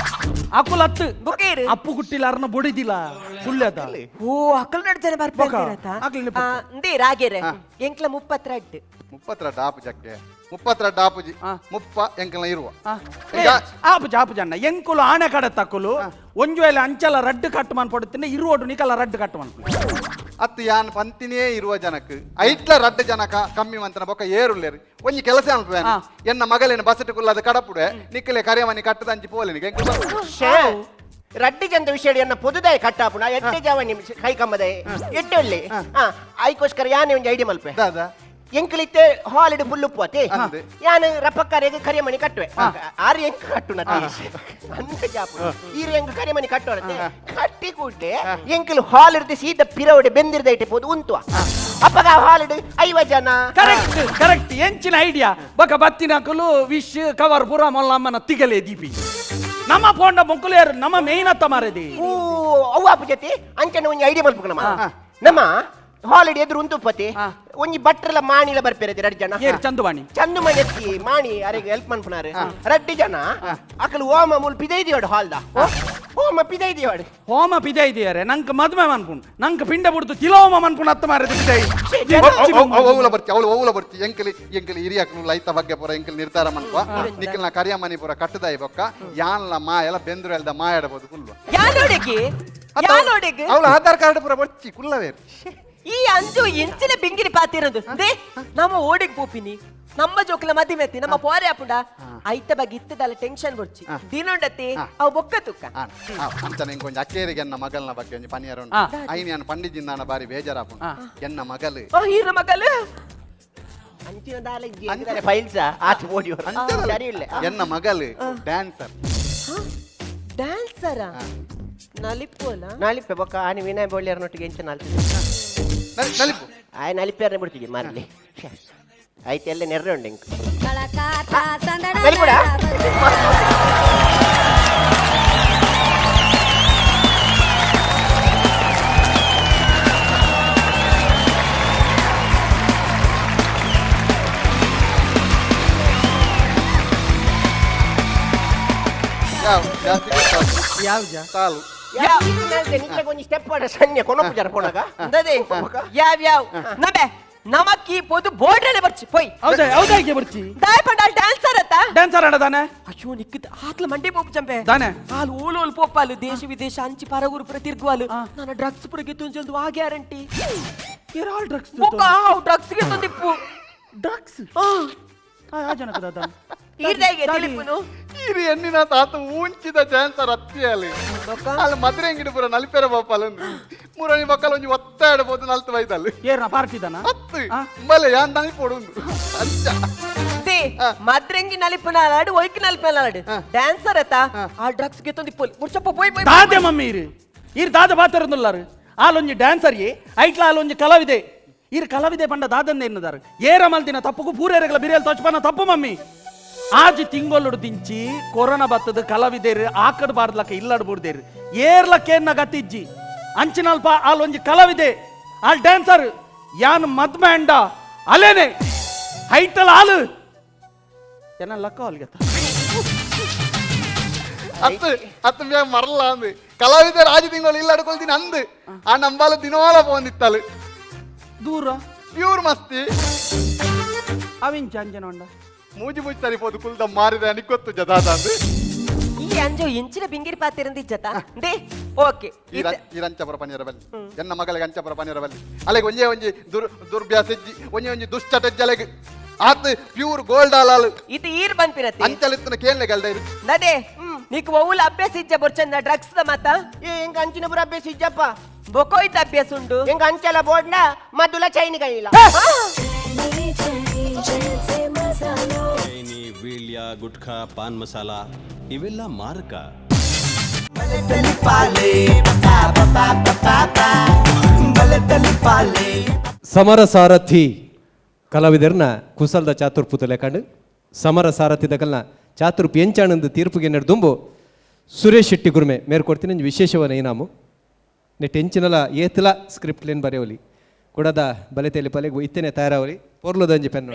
ಅಕುಲ್ 10 ಬುಕೇರು ಅಪ್ಪು ಗುಟ್ಟಿಲ್ಲ ಅರ್ನ ಬೊಡಿದಿಲ್ಲ ಸುಳ್ಳೆದ ಓ ಅಕಲ್ 2 ಜನ ಬರ್ಬೇಕಂತ ಅಂದೇ ರಾಗೇರೆ ಎಂಕ್ಲ 32 32 ಆಪು ಜಕ್ಕೆ 32 ಆಪುಜಿ ಮುಪ್ಪ ಎಂಕಲ್ನ ಇರುವ ಆಪು ಜನ್ನ ಎಂಕುಲು ಆಣೆ ಕಡೆ ತಕ್ಕುಲು ಒಂಜು ವೇಳೆ ಅಂಚಲ ರಡ್ಡು ಕಟ್ಟು ಮನ್ ಪಡುತ್ತೇನೆ ಇರುವಡು ನಿಕಲ ರಡ್ಡು ಕಟ್ಟು ಮನ್ ಅತ್ತು ಯಾನ್ ಪಂತಿನೇ ಇರುವ ಜನಕ್ಕೆ ಐಟ್ಲ ರಡ್ಡು ಜನಕ ಕಮ್ಮಿ ಮಂತನ ಬೊಕ್ಕ ಏರುಲ್ಲೇರು ಒಂಜಿ ಕೆಲಸ ಅನ್ಪೇನು ಎನ್ನ ಮಗಲೇನು ಬಸಟ್ ಕುಲ್ಲದ ಕಡಪುಡೆ ನಿಕ್ಕಲೆ ಕರಿಯಮನಿ ಕಟ್ಟದ ಅಂಚಿ ಪೋಲಿನಿಗೆ ರಡ್ಡಿ ಜಂತ ವಿಷಯ ಎನ್ನ ಪೊದುದಾಯ ಕಟ್ಟಾಪುಣ ಎಟ್ಟೆ ಜಾವ ನಿಮ್ ಕೈ ಕಮ್ಮದೆ ಎಟ್ಟೆ ಒಳ್ಳೆ ಐಕೋಸ್ಕರ ಯಾನೆ ಒಂಜಿ ಐಡಿಯಾ ಮಲ್ಪೆ ದಾದಾ ಎಂಕಲಿತ್ತೆ ಹಾಲಿಡ್ ಫುಲ್ ಉಪ್ಪುವತೆ ಯಾನು ರಪ್ಪಕ್ಕರೆಗೆ ಕರಿಯಮನಿ ಕಟ್ಟುವೆ ಆರು ಎಂಕ ಕಟ್ಟುನ ಅಂತ ಜಾಪು ಈರು ಎಂಕ ಕರಿಯಮನಿ ಕಟ್ಟೋರತೆ ಕಟ್ಟಿ ಕೂಡ್ಲೆ ಎಂಕಲು ಹಾಲಿಡ್ದು ಸೀದ ಪಿರವಡೆ ಬೆಂದಿರ್ದ ಇಟ್ಟೆ ಪೋದು ಉಂಟು ಅಪ್ಪಗ ಹಾಲಿಡ್ 50 ಜನ ಕರೆಕ್ಟ್ ಕರೆಕ್ಟ್ ಎಂಚಿನ ಐಡಿಯಾ ಬಕ ಬತ್ತಿನಕಲು ವಿಶ್ ಕವರ್ ಪುರ ಮಲ್ಲಮ್ಮನ ತಿಗಲೆ ದೀಪಿ ನಮ್ಮ ಪೋಂಡ ಮೊಕ್ಕಲೇರು ನಮ್ಮ ಮೇಯ್ನ್ ಅತ್ತ ಮಾರದಿ ಓ ಅವು ಅಪ್ಪ ಜೊತೆ ಅಂಚನೆ ಒಂಜಿ ಐಡಿಯಾ ಮಲ್ಪುಗ ನಮ್ಮ ಹಾಲಿಡ್ ಎದುರು ಉಂತುಪ್ಪತಿ ಒಂಜಿ ಬಟ್ರಲ ಮಾಣಿಲ ಬರ್ಪೇರದೆ 2 ಜನ ಚಂದುವಾಣಿ ಚಂದುಮಣಿ ಎತ್ತಿ ಮಾಣಿ ಅರೆಗೆ ಹೆಲ್ಪ್ ಮನ್ಪುನಾರೆ 2 ಜನ ಅಕಲು ಓಮ ಮುಲ್ ಪಿದೈದಿಯೋಡು ಹಾಲ್ದ ಓಮ ಪಿದೈದಿಯೋಡು ಹೋಮ ಪಿದೆ ಇದೆಯಾರೆ ನಂಗೆ ಮದ್ಮೆ ಮನ್ಪುಣ್ ನಂಗೆ ಪಿಂಡ ಬಿಡ್ತು ತಿಲೋಮ ಮನ್ಪುಣ್ ಅತ್ತ ಮಾರದಿ ಪಿದೈ ಅವಳ ಬರ್ತಿ ಅವಳು ಅವಳ ಬರ್ತಿ ಎಂಕಲಿ ಹಿರಿಯಕ್ಕನು ಲೈತ ಬಗ್ಗೆ ಪುರ ಎಂಕಲ್ ನಿರ್ಧಾರ ಮನ್ಪ ನಿಕ್ಕಲ್ನ ಕರಿಯಮನಿ ಪುರ ಕಟ್ಟದಾಯಿ ಬೊಕ್ಕ ಯಾನ್ಲ ಮಾ ಎಲ್ಲ ಬೆಂದ್ರು ಎಲ್ದ ಮಾ ಎಡಬಹುದು ಕುಲ್ವ ಯಾನೋಡೆಗೆ ಅವಳ ಆಧಾರ್ ಕಾರ್ಡ್ ಪುರ ಬರ್ಚಿ ಕುಲ್ಲವೇರು ಈ ಅಂಜು ಇಂಚಿನ ಬಿಂಗಿರಿ ಪಾತಿರೋದು ದೇ ನಮ್ಮ ಓಡಿಗೆ ಪೋಪಿನಿ ನಮ್ಮ ಜೋಕ್ಲ ಮದಿಮೆತ್ತಿ ನಮ್ಮ ಪೋರೆ ಆಪುಂಡ ಐತ ಬಗ್ಗೆ ಇತ್ತದಲ್ಲ ಟೆನ್ಷನ್ ಬರ್ಚಿ ದಿನೊಂಡತಿ ಅವು ಬೊಕ್ಕ ತುಕ್ಕ ಅಂಚನೆ ಕೊಂಚ ಅಕ್ಕೇರಿಗೆ ಎನ್ನ ಮಗಲ್ನ ಬಗ್ಗೆ ಒಂಜಿ ಪನಿಯರ ಉಂಟು ಐನಿ ನಾನು ಪಂಡಿಜಿಂದಾನ ಬಾರಿ ಬೇಜಾರಾಪುಂಡು ಎನ್ನ ಮಗಲು ಹೀರ ಮಗಲು ಅಂಚಿನ ದಾಲೆ ಫೈಲ್ಸ್ ಆಚೆ ಓಡಿ ಸರಿ ಇಲ್ಲ ಎನ್ನ ಮಗಲು ಡ್ಯಾನ್ಸರ್ ಡ್ಯಾನ್ಸರ ನಲಿಪೋಲ ನಾಲಿಪ್ಪೆ ಬೊಕ್ಕ ಆನಿ ವಿನಯ್ ಬೋಳಿಯರ್ನೊಟ್ಟಿಗೆ ಎಂಚ ನಲಿಪು ಆಯ್ ನಲಿಪೇರ್ನೆ ಬಿಡ್ತೀವಿ ಮಾರ್ಲಿ ಆಯ್ತು ಎಲ್ಲ ನೆರ್ರೆ ಉಂಡು ಇಂಕ ನಲಿಪುಡ ತಾಲು ಕೊಂಚ ಸ್ಟೆಪ್ ಆಡ ಸಣ್ಣ ಕೊನೊಪ್ಪು ಜರ ಪೋಣಗ ಅಂದದೆ ಯಾವ್ ನಬೆ ನಮಕ್ಕಿ ಪೋದು ಬೋರ್ಡಲ್ಲೇ ಬರ್ಚಿ ಪೋಯ್ ಹೌದಾ ಹೌದಾಗೆ ಬರ್ಚಿ ದಾಯ್ ಪಂಡಾಲ್ ಡ್ಯಾನ್ಸರ್ ಅತ್ತ ಡ್ಯಾನ್ಸರ್ ಆಡದಾನೆ ಅಯ್ಯೋ ನಿಕ್ಕಿದ ಆತ್ಲ ಮಂಡಿ ಪೋಪು ಚಂಪೆ ದಾನೆ ಹಾಲು ಓಲು ಪೋಪಾಲು ದೇಶ ವಿದೇಶ ಅಂಚಿ ಪರಗುರು ಪುರ ತಿರ್ಗುವಾಲು ನನ್ನ ಡ್ರಗ್ಸ್ ಪುರ ಗೆತ್ತು ಜಲ್ದು ಆ ಗ್ಯಾರಂಟಿ ಏರಾಲ್ ಡ್ರಗ್ಸ್ ಡ್ರಗ್ಸ್ ಗೆ ತಂದಿಪ್ಪು ಡ್ರಗ್ಸ್ ಆ ಜನಕದ ದಾನೆ ಈರ್ದಾಗೆ ತಿಳಿಪುನು ಇರಿ ಎನ್ನಿನ ತಾತ ಊಂಚಿದ ಡ್ಯಾನ್ಸರ್ ಅತ್ತಿಯಲ್ಲಿ ಅಲ್ಲಿ ಮದ್ರೆ ಅಂಗಡಿ ಪುರ ನಲಿಪೆರ ಬಾಪಲ್ಲ ಮೂರನಿ ಮಕ್ಕಳು ಒಂಜಿ ಒತ್ತಾಡಬಹುದು ನಲ್ತು ವೈದಲ್ಲಿ ಏರ್ನ ಪಾರ್ಟಿದಾನ ಹತ್ತು ಮಲೆ ಯಾನ್ ನಲಿಪೋಡು ಅಂಚ ದೇ ಮದ್ರಂಗಿ ನಲಿಪನಾಲಾಡು ಒಯ್ಕಿ ನಲಿಪನಾಲಾಡು ಡ್ಯಾನ್ಸರ್ ಅತ್ತ ಆ ಡ್ರಗ್ಸ್ ಗೆ ತಂದಿಪ್ಪು ಮುರ್ಚಪ್ಪ ಪೋಯ್ ಪೋಯ್ ದಾದೆ ಮಮ್ಮಿ ಇರ್ ದಾದ ಬಾತರೊಂದುಲ್ಲಾರು ಆಲೊಂಜಿ ಡ್ಯಾನ್ಸರ್ ಐಟ್ಲ ಆಲೊಂಜಿ ಕಲಾವಿದೆ ಇರ್ ಕಲಾವಿದೆ ಪಂಡ ದಾದಂದೆ ಎನ್ನದಾರು ಏರ ಮಲ್ದಿನ ತಪ್ಪುಗು ಪೂರೇರಗಳ ಬಿರಿಯಲ್ ತೋಚ್ಪನ ತಪ್ಪು ಮಮ್ಮಿ ಆಜಿ ತಿಂಗೊಲ್ಲುಡು ದಿಂಚಿ ಕೊರೋನಾ ಬತ್ತದ ಕಲಾವಿದೇರು ಆಕಡ್ ಬಾರ್ದ್ಲಕ್ಕ ಇಲ್ಲಡ್ ಬುಡ್ದೇರು ಏರ್ಲಕ್ಕೇನ್ನ ಗತ್ತಿಜ್ಜಿ ಅಂಚಿನಲ್ಪ ಆಲೊಂಜಿ ಕಲಾವಿದೆ ಆಲ್ ಡ್ಯಾನ್ಸರ್ ಯಾನ್ ಮದ್ಮ್ಯಾಂಡ ಅಲೇನೆ ಹೈಟಲ್ ಆಲು ಏನ ಲಕ್ಕ ಅಲ್ಗೆತ್ತ ಹತ್ತು ಹತ್ತು ಬ್ಯಾಗ್ ಮರಲ್ಲ ಅಂದು ಕಲಾವಿದ ರಾಜ ತಿಂಗಳು ಇಲ್ಲ ಅಡ್ಕೊಳ್ತೀನಿ ಅಂದು ಆ ನಂಬಾಲ ದಿನವಾಲ ಪೋಂದಿತ್ತಲು ದೂರ ಪ್ಯೂರ್ ಮಸ್ತಿ ಅವಿಂಚ ಅಂಜನೊಂಡ ಮೂಜಿ ಮೂಜಿ ಸರಿಪೋದು ಕುಲ್ದ ಮಾರಿದ ನಿಕ್ಕೊತ್ತು ಜದಾದ ಅಂದು ಈ ಅಂಜು ಇಂಚಿನ ಬಿಂಗಿರಿ ಪಾತಿರಂದಿಜ್ಜತ ದೇ ಓಕೆ ಈ ರಂಚಪುರ ಪನಿಯರ ಬಲ್ಲಿ ಎನ್ನ ಮಗಳಿಗೆ ಅಂಚಪುರ ಪನಿಯರ ಬಲ್ಲಿ ಅಲೆಗೆ ಒಂಜೇ ಒಂಜಿ ದುರ್ಭ್ಯಾಸಜ್ಜಿ ಒಂಜೇ ಒಂಜಿ ದುಶ್ಚಟಜ್ಜಲೆಗೆ ಆತ್ ಪ್ಯೂರ್ ಗೋಲ್ಡ್ ಆಲಾಲು ಇದು ಈರ್ ಬಂದ್ಪಿರತ್ತೆ ಅಂಚಲಿತ್ತನ ಕೇಳಲೆ ಗಲ್ದ ಇರು ನಡೆ ನೀಕ್ ಒವ್ವುಲ ಅಭ್ಯಾಸ ಇಜ್ಜ ಬೊರ್ಚಂದ ಡ್ರಗ್ಸ್ ದ ಮಾತ ಎಂಗ ಅಂಚಿನ ಪುರ ಅಭ್ಯಾಸ ಇಜ್ಜಪ್ಪ ಬೊಕೋಯ್ತ ಅಭ್ಯಾಸ ಉಂಡು ಎಂಗ ಅಂಚಲ ಬೋಡ್ನ ಮದ್ದುಲ ಚೈನಿ ಕೈಲ ಚೈನಿ ವೀಳ್ಯ ಗುಟ್ಕಾ ಪಾನ್ ಮಸಾಲ ಇವೆಲ್ಲ ಮಾರಕ ಸಮರ ಸಾರಥಿ ಕಲಾವಿದರನ್ನ ಕುಸಲ್ದ ಚಾತುರ್ಪುತ ಲೆಕ್ಕಂಡು ಸಮರ ಸಾರಥಿ ದಗಲ್ನ ಚಾತುರ್ಪು ಎಂಚಾಣಂದು ತೀರ್ಪುಗೆ ನಡೆದುಂಬು ಸುರೇಶ್ ಶೆಟ್ಟಿ ಗುರುಮೆ ಮೇರೆ ಕೊಡ್ತೀನಿ ವಿಶೇಷವನ್ನ ಇನಾಮು ನೆಟ್ ಎಂಚಿನಲ ಏತಲ ಸ್ಕ್ರಿಪ್ಟ್ ಲೇನ್ ಬರೆಯವಲಿ ಕೊಡದ ಬಲೆತೆಲಿ ಪಲೆಗು ಇತ್ತೇನೆ ತಯಾರಾವಲಿ ಪೊರ್ಲುದಂಜಿ ಪೆನ್ನು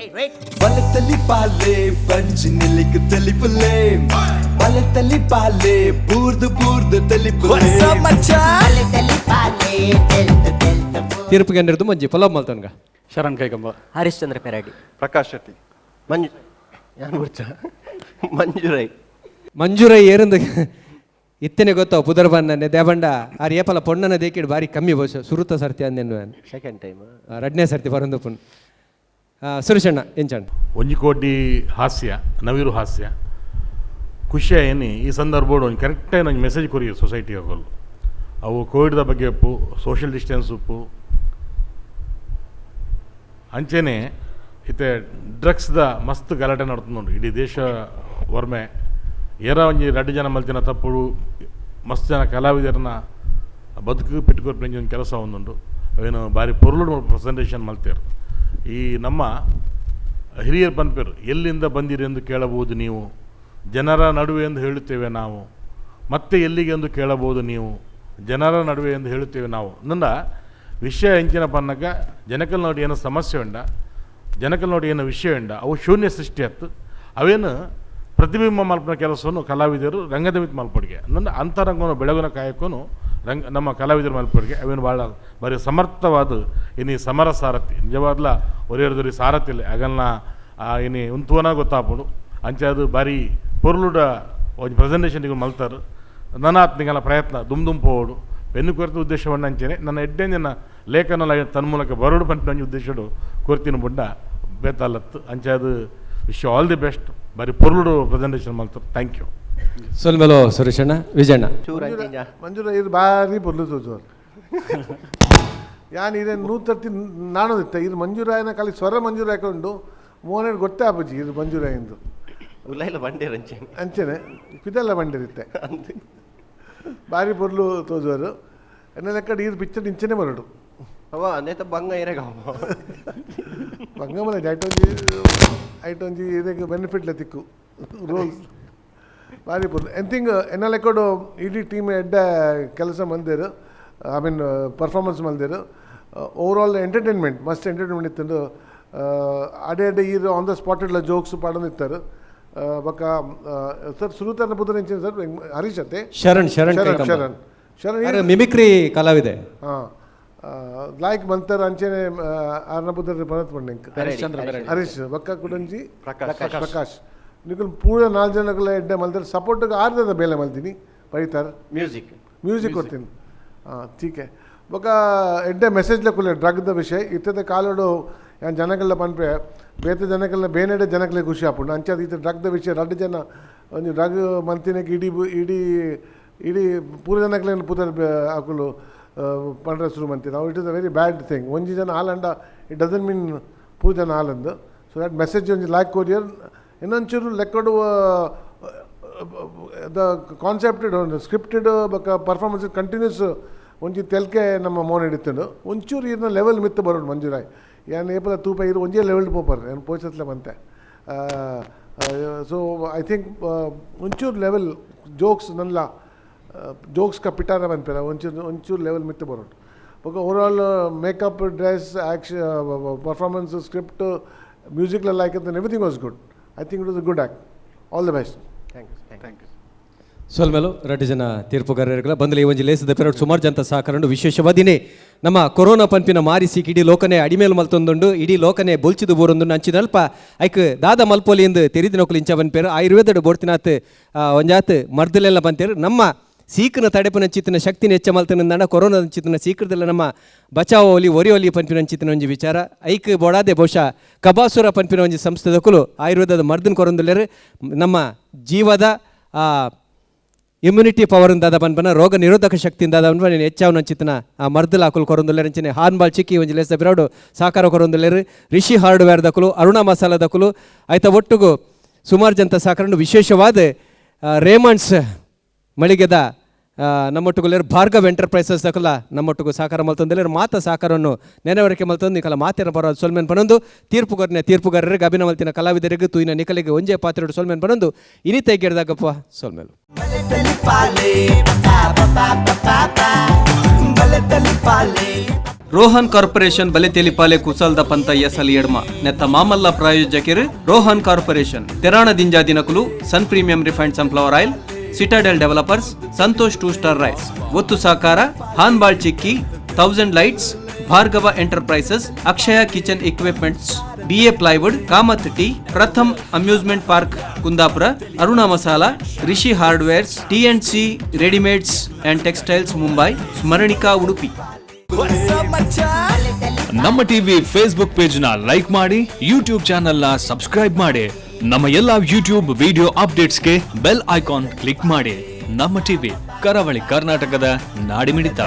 ಬಲೆತಲಿ ಪಾಲೆ ಪಂಚ್ ನಿಲಿಕ್ ತಲಿಪುಲೆ ಬಲೆತಲಿ ಪಾಲೆ ಬೂರ್ದು ಬೂರ್ದು ತಲಿಪುಲೆ ಬಲೆತಲಿ ಪಾಲೆ ತೀರ್ಪುಗೆ ನಡೆದು ಮಂಜಿ ಪಲಾವ್ ಮಲ್ತನ್ಗ ಶರಣ್ ಕೈಗಂಬ ಹರಿಶ್ಚಂದ್ರ ಪೆರಾಡಿ ಪ್ರಕಾಶ್ ಶೆಟ್ಟಿ ಮಂಜು ಯಾನ್ ಗುರ್ಚ ಮಂಜುರೈ ಮಂಜೂರೈ ಏರಂದ ಇತ್ತೇನೆ ಗೊತ್ತಾವ ಪುದರ್ ಬನ್ನ ದೇಬಂಡ ಆರ್ ಏಪಲ ಪೊಣ್ಣನ ದೇಕಿಡ್ ಬಾರಿ ಕಮ್ಮಿ ಬಹುಶಃ ಸುರುತ ಸರ್ತಿ ಅಂದೆನ್ನು ಸೆಕೆಂಡ್ ಟೈಮ್ ರಡ್ನೇ ಸರ್ತಿ ಬರಂದು ಪುನ್ ಸುರೇಶಣ್ಣ ಎಂಚಣ್ಣ ಒಂಜಿ ಕೋಟಿ ಹಾಸ್ಯ ನವಿರು ಹಾಸ್ಯ ಖುಷಿಯ ಏನಿ ಈ ಸಂದರ್ಭ ಒಂದು ಕರೆಕ್ಟಾಗಿ ನಂಗೆ ಮೆಸೇಜ್ ಕೊರಿ ಸೊಸೈಟಿ ಹೋಗಲು ಅವು ಕೋವಿಡ್ದ ಬಗ್ಗೆ ಉಪ್ಪು ಸೋಷಿಯಲ್ ಡಿಸ್ಟೆನ್ಸ್ ಉಪ್ಪು ಅಂಚೆನೆ ಇತ್ತೆ ಡ್ರಗ್ಸ್ದ ಮಸ್ತ್ ಗಲಾಟೆ ನಡ್ತು ನೋಡಿ ಇಡೀ ದೇಶ ವರ್ಮೆ ಏರ ಒಂಜಿ 2 ಜನ ಮಲ್ತಿನ ತಪ್ಪುಡು ಮಸ್ತ್ ಜನ ಕಲಾವಿದರನ್ನ ಬದುಕು ಪೆಟ್ಟುಕೊರ್ಪೆಂಜಿ ಒಂದು ಕೆಲಸ ಒಂದುಂಡು ಅವೇನು ಭಾರಿ ಪೊರ್ಲು ಪ್ರೆಸೆಂಟೇಷನ್ ಮಲ್ತೇರು ಈ ನಮ್ಮ ಹಿರಿಯರು ಪನ್ಪೇರು ಎಲ್ಲಿಂದ ಬಂದಿರಿ ಎಂದು ಕೇಳಬಹುದು ನೀವು ಜನರ ನಡುವೆ ಎಂದು ಹೇಳುತ್ತೇವೆ ನಾವು ಮತ್ತೆ ಎಲ್ಲಿಗೆ ಎಂದು ಕೇಳಬಹುದು ನೀವು ಜನರ ನಡುವೆ ಎಂದು ಹೇಳುತ್ತೇವೆ ನಾವು ನನ್ನ ವಿಷಯ ಹೆಂಚಿನ ಪನ್ನಗ ಜನಕಲ್ ನೋಡಿ ಏನೋ ಸಮಸ್ಯೆ ಉಂಡ ಜನಕಲ್ ನೋಡಿ ಏನೋ ವಿಷಯ ಉಂಡ ಅವು ಶೂನ್ಯ ಸೃಷ್ಟಿ ಹತ್ತು ಅವೇನು ಪ್ರತಿಬಿಂಬ ಮಲ್ಪನ ಕೆಲಸವನ್ನು ಕಲಾವಿದರು ರಂಗದಮಿತ್ ಮಲ್ಪಡಿಗೆ ನನ್ನ ಅಂತರಂಗವನ್ನು ಬೆಳಗುನ ಕಾಯಕ್ಕೂ ನಮ್ಮ ಕಲಾವಿದರು ಮಲ್ಪಡಿಗೆ ಅವೇನು ಭಾಳ ಬರೀ ಸಮರ್ಥವಾದ ಇನ್ನು ಸಮರ ಸಾರಥಿ ನಿಜವಾದ್ಲ ಒರೆಯರ್ದರಿ ಸಾರಥಿಲ್ಲ ಆಗಲ್ನ ಇನ್ನು ಉಂತುವನ ಗೊತ್ತಾಪಡು ಅಂಚೆ ಅದು ಬಾರಿ ಪೊರ್ಲುಡ ಒಂದು ಪ್ರೆಸೆಂಟೇಷನ್ಗೆ ಮಲ್ತಾರೆ ನನಾತ್ ನಿಂಗಲ ಪ್ರಯತ್ನ ದುಮ್ ಪೋಡು ಪೆನ್ನು ಕೊರತ ಉದ್ದೇಶವನ್ನು ಅಂಚೆನೆ ನನ್ನ ಎಡ್ಡೆಂದಿನ ಲೇಖನ ತನ್ಮೂಲಕ ಬರೋಡು ಪಂಪಿನ ಉದ್ದೇಶಡು ಕೊರ್ತಿನ ಬುಡ್ಡ ಬೇತಾಲತ್ತು ಅಂಚೆ ಅದು ವಿಶ್ ಆಲ್ ದಿ ಬೆಸ್ಟ್ ಬರೀ ಪೊರ್ಲು ಪ್ರೆಸೆಂಟೇಷನ್ ಮಾಡ್ತಾರೆ. Thank you. ಸೊಲ್ಮೆಲೋ ಸುರೇಶಣ್ಣ ವಿಜಯಣ್ಣ ಮಂಜೂರ ಇದು ಭಾರಿ ಪೊರ್ಲು ತೋಜೋರು ಯಾನ್ ಇದೇ 130 ನಾನೋದಿತ್ತ ಇದು ಮಂಜೂರಾಯನ ಖಾಲಿ ಸ್ವರ ಮಂಜೂರ ಹಾಕೊಂಡು ಮೋನೇನು ಗೊತ್ತೇ ಆಪಜಿ ಇದು ಮಂಜೂರಾಯಿಂದು ಅಂಚೆನೆ ಇದೆಲ್ಲ ಬಂಡಿರುತ್ತೆ ಭಾರಿ ಪೊರ್ಲು ತೋಜುವರು ಎನ್ನೆಲ್ಲ ಕಡೆ ಇದು ಪಿಕ್ಚರ್ ಇಂಚೆನೆ ಬರಡು ಬಂಗ ಬಂಗಮಲ ಐಟೊಂಜಿ ಇದಕ್ಕೆ ಬೆನಿಫಿಟ್ಲ ತಿಕ್ಕು ರೂಲ್ಸ್ ಭಾರಿ ಪೊರ್ಲು ಎಂತಿಂಗ್ ಎನ್ನೆಲ್ಲ ಕಡೆ ಇಡೀ ಟೀಮ್ ಎಡ್ಡ ಕೆಲಸ ಮಂದಿರು ಐ ಮೀನ್ ಪರ್ಫಾರ್ಮೆನ್ಸ್ ಮಂದಿರು ಓವರಾಲ್ ಎಂಟರ್ಟೈನ್ಮೆಂಟ್ ಮಸ್ಟ್ ಎಂಟರ್ಟೈನ್ಮೆಂಟ್ ಇತ್ತು ಅಡೆ ಇದು ಆನ್ ದ ಸ್ಪಾಟ್ ಎಲ್ಲ ಜೋಕ್ಸ್ ಪಾಡೋದಿತ್ತಾರೆ ಬೊಕ್ಕ ಸರ್ ಸುರುತನ ಪುತ್ರ ಇಂಚಿನ ಸರ್ ಹರೀಶ್ ಅತ್ತೆ ಶರಣ್ ಮಿಮಿಕ್ರಿ ಕಲಾವಿದೆ ಹಾಂ ಲಾಯ್ಕ್ ಮಂತರ ಅಂಚೆನೆ ಆರ್ನ ಪುತ್ರ ಪನತ್ ಪಂಡೆಂಕ್ ಹರೀಶ್ ಬೊಕ್ಕ ಕುಡಂಜಿ ಪ್ರಕಾಶ್ ನಿಖಲ್ ಪೂರ 4 ಜನಗಳ ಎಡ್ಡೆ ಮಲ್ತಾರೆ ಸಪೋರ್ಟ್ಗೆ ಆರ್ದ ಬೇಲೆ ಮಲ್ತೀನಿ ಬರೀತಾರೆ ಮ್ಯೂಸಿಕ್ ಕೊಡ್ತೀನಿ ಹಾಂ ಠೀಕೆ ಬೊಕ್ಕ ಎಡ್ಡೆ ಮೆಸೇಜ್ಲ ಕುಲೆ ಡ್ರಗ್ದ ವಿಷಯ ಇತ್ತದ ಕಾಲೋಡು ಯಾನ್ ಜನಗಳ ಪನ್ಪೆ ಬೇತೆ ಜನಗಳ ಬೇನೆಡೆ ಜನಗಳಿಗೆ ಖುಷಿ ಆಪುಂಡು ಅಂಚೆ ಇತ್ತು ಡ್ರಗ್ದ ವಿಷಯ 2 ಜನ ಒಂದು ಡ್ರಗ್ ಮಂತಿನಕ್ಕೆ ಇಡೀ ಪೂರ ಜನಗಳಿಗೆ ಪುದರ್ ಹಾಕಲು ಪಂಡ್ರೆ ಶುರು ಮಂತಿ ನಾವು it is a very bad thing ಒಂಜಿ ಜನ ಹಾಲಂಡ ಇಟ್ ಡಸಂಟ್ ಮೀನ್ ಪೂರ ಜನ ಹಾಲಂದು ಸೊ ದ್ಯಾಟ್ ಮೆಸೇಜ್ ಒಂಜಿ ಲಾಕ್ ಕೊರಿಯರ್ ಇನ್ನೊಂಚೂರು ಲೆಕ್ಕಡು ದ ಕಾನ್ಸೆಪ್ಟೆಡ್ ಸ್ಕ್ರಿಪ್ಟೆಡ್ ಬೊಕ್ಕ ಪರ್ಫಾರ್ಮೆನ್ಸ್ ಕಂಟಿನ್ಯೂಸ್ ಒಂಜಿ ತೆಲ್ಕೆ ನಮ್ಮ ಮೋನ್ ಹಿಡಿತಂಡು ಒಂಚೂರು ಇರ್ನ ಲೆವೆಲ್ ಮಿತ್ತು ಬರೋಡು ಮಂಜೂರಾಯ್ ಏನು ಏಪಲ ತೂಪ ಇರು ಒಂಜೇ ಲೆವೆಲ್ ಪೋಪರ್ ಏನು ಪೋಚತ್ಲೆ ಬಂತೆ ಸೊ ಐ ಥಿಂಕ್ ಒಂಚೂರು ಲೆವೆಲ್ ಜೋಕ್ಸ್ ನಲ್ಲ ಜೋಕ್ಸ್ ಪಿಟಾರ ಬಂದ್ಪೇರ ಒಂಚೂರು ಲೆವೆಲ್ ಮಿತ್ತು ಬರೋಡು ಬೊಕ್ಕ overall makeup dress action performance script ಮ್ಯೂಸಿಕ್ಲೆಲ್ಲ ಆಯ್ಕಂತ everything was good I think it was a good act all the best. Thank you. ಸೊಲ್ಮೆಲು 2 ಜನ ತೀರ್ಪುಗಾರರುಗಳ ಬಂದಲಿ ಒಂಜಿ ಲೇಸದ ಪೆರಡು ಸುಮಾರು ಜನ ಸಾಕರಂಡು ವಿಶೇಷವಾದಿನೇ ನಮ್ಮ ಕೊರೋನಾ ಪಂಪಿನ ಮಾರಿಸಿ ಇಡೀ ಲೋಕನೆ ಅಡಿಮೇಲು ಮಲ್ತೊಂದುಂಡು ಇಡೀ ಲೋಕನೆ ಬೊಲ್ಚಿದು ಬೋರೊಂದು ಅಂಚಿನಲ್ಪ ಐಕ್ ದಾದ ಮಲ್ಪೋಲಿ ಎಂದು ತೆರಿದಿನೊಕಲು ಇಂಚವನ್ ಪೇರು ಆಯುರ್ವೇದ ಬೋರ್ತಿನಾತ್ ಒಂಜಾತ್ ಮರ್ದಲೆಲ್ಲ ಬಂತೇರು ನಮ್ಮ ಸೀಕನ ತಡೆಪನ ಚಿತ್ತಿನ ಶಕ್ತಿನ ಹೆಚ್ಚ ಮಲ್ತನಂದಾಂಡ ಕೊರೋನಾ ಚಿತ್ತಿನ ಸೀಕರದಲ್ಲ ನಮ್ಮ ಬಚಾವ್ ಒಲಿ ಒಲಿ ಪನ್ಪಿನ ಚಿತ್ತಿನ ಒಂಜಿ ವಿಚಾರ ಐಕ್ ಬೋಡಾದೆ ಬಹುಶಃ ಕಬಾಸುರ ಪನ್ಪಿನ ಒಂಜಿ ಸಂಸ್ಥೆದಕ್ಕಲು ಆಯುರ್ವೇದದ ಮರ್ದನ್ ಕೊರೊಂದುಲ್ಲೇರು ನಮ್ಮ ಜೀವದ ಇಮ್ಯುನಿಟಿ ಪವರ್ ದಾದ ಪನ್ಪನ ರೋಗ ನಿರೋಧಕ ಶಕ್ತಿಯಿಂದ ನೀನು ಹೆಚ್ಚಾವನ ಚಿತ್ತನ ಆ ಮರ್ದಲ್ ಹಾಕಲು ಕೊರೊಂದುಲ್ಲೇರಂಚನೆ ಹಾರ್ನ್ಬಾಲ್ ಚಿಕ್ಕಿ ಒಂಜಿ ಲೇಸ ಬಿರಾಡು ಸಾಕಾರ ಕೊರೊಂದುಲ್ಲೇರು ರಿಷಿ ಹಾರ್ಡ್ವೇರ್ ದಕ್ಕಲು ಅರುಣಾ ಮಸಾಲ ದಕ್ಕಲು ಆಯ್ತ ಒಟ್ಟುಗು ಸುಮಾರು ಜನ ಸಾಕರಂಡು ವಿಶೇಷವಾದ ರೇಮಂಡ್ಸ್ ಮಳಿಗೆದ ನಮ್ಮೊಟ್ಟುಗುಲ್ಲೇರು ಭಾರ್ಗವ್ ಎಂಟರ್ಪ್ರೈಸಸ್ ದಕ್ಕಲ ನಮ್ಮೊಟ್ಟುಗು ಸಾಕಾರ ಮಲ್ತೊಂದಿಲ್ಲೇರು ಮಾತ ಸಾಕಾರವನ್ನು ನೆನವರಿಕೆ ಮಲ್ತೊಂದು ನಿಕಲ ಮಾತಿನ ಬರೋದು ಸೊಲ್ಮೆನ್ ಪನೊಂದು ತೀರ್ಪುಗಾರರಿಗೆ ಅಭಿನವ ಮಲ್ತಿನ ಕಲಾವಿದರಿಗೆ ತೂಯಿನ ನಿಕಲಿಗೆ ಒಂಜೆ ಪಾತ್ರೆಡು ಸೊಲ್ಮೆನ್ ಪನೊಂದು ಇನಿ ತೆಗೆಡ್ದಾಗಪ್ಪ ಸೊಲ್ಮೆಲು ರೋಹನ್ ಕಾರ್ಪೊರೇಷನ್ ಬಲೆ ತೆಲಿಪಾಲೆ ಕುಸಲ್ದ ಪಂತ ಎಸಲಿ ಎಡ್ಮ ನೆತ್ತ ಮಾಮಲ್ಲ ಪ್ರಾಯೋಜಕರು ರೋಹನ್ ಕಾರ್ಪೊರೇಷನ್ ತೆರಾಣ ದಿಂಜಾ ದಿನಕುಲು sun premium refined sunflower oil citadel developers Santosh 2 star rice ಒತ್ತು ಸಾಕಾರ ಹಾನ್ಬಾಳ್ ಚಿಕ್ಕಿ 1000 lights Bhargava enterprises Akshaya kitchen equipments BA plywood Kamath T Pratham amusement park Kundapura Aruna masala Rishi hardwares TNC readymades and textiles Mumbai Smaranika Udupi. ನಮ್ಮ ಟಿವಿ ಫೇಸ್ಬುಕ್ ಪೇಜ್ ನ ಲೈಕ್ ಮಾಡಿ, ಯೂಟ್ಯೂಬ್ ಚಾನೆಲ್ ನ ಸಬ್ಸ್ಕ್ರೈಬ್ ಮಾಡಿ, ನಮ್ಮ ಎಲ್ಲಾ ಯೂಟ್ಯೂಬ್ ವಿಡಿಯೋ ಅಪ್ಡೇಟ್ಸ್ಗೆ ಬೆಲ್ ಐಕಾನ್ ಕ್ಲಿಕ್ ಮಾಡಿ. ನಮ್ಮ ಟಿವಿ ಕರಾವಳಿ ಕರ್ನಾಟಕದ ನಾಡಿಮಿಡಿತ.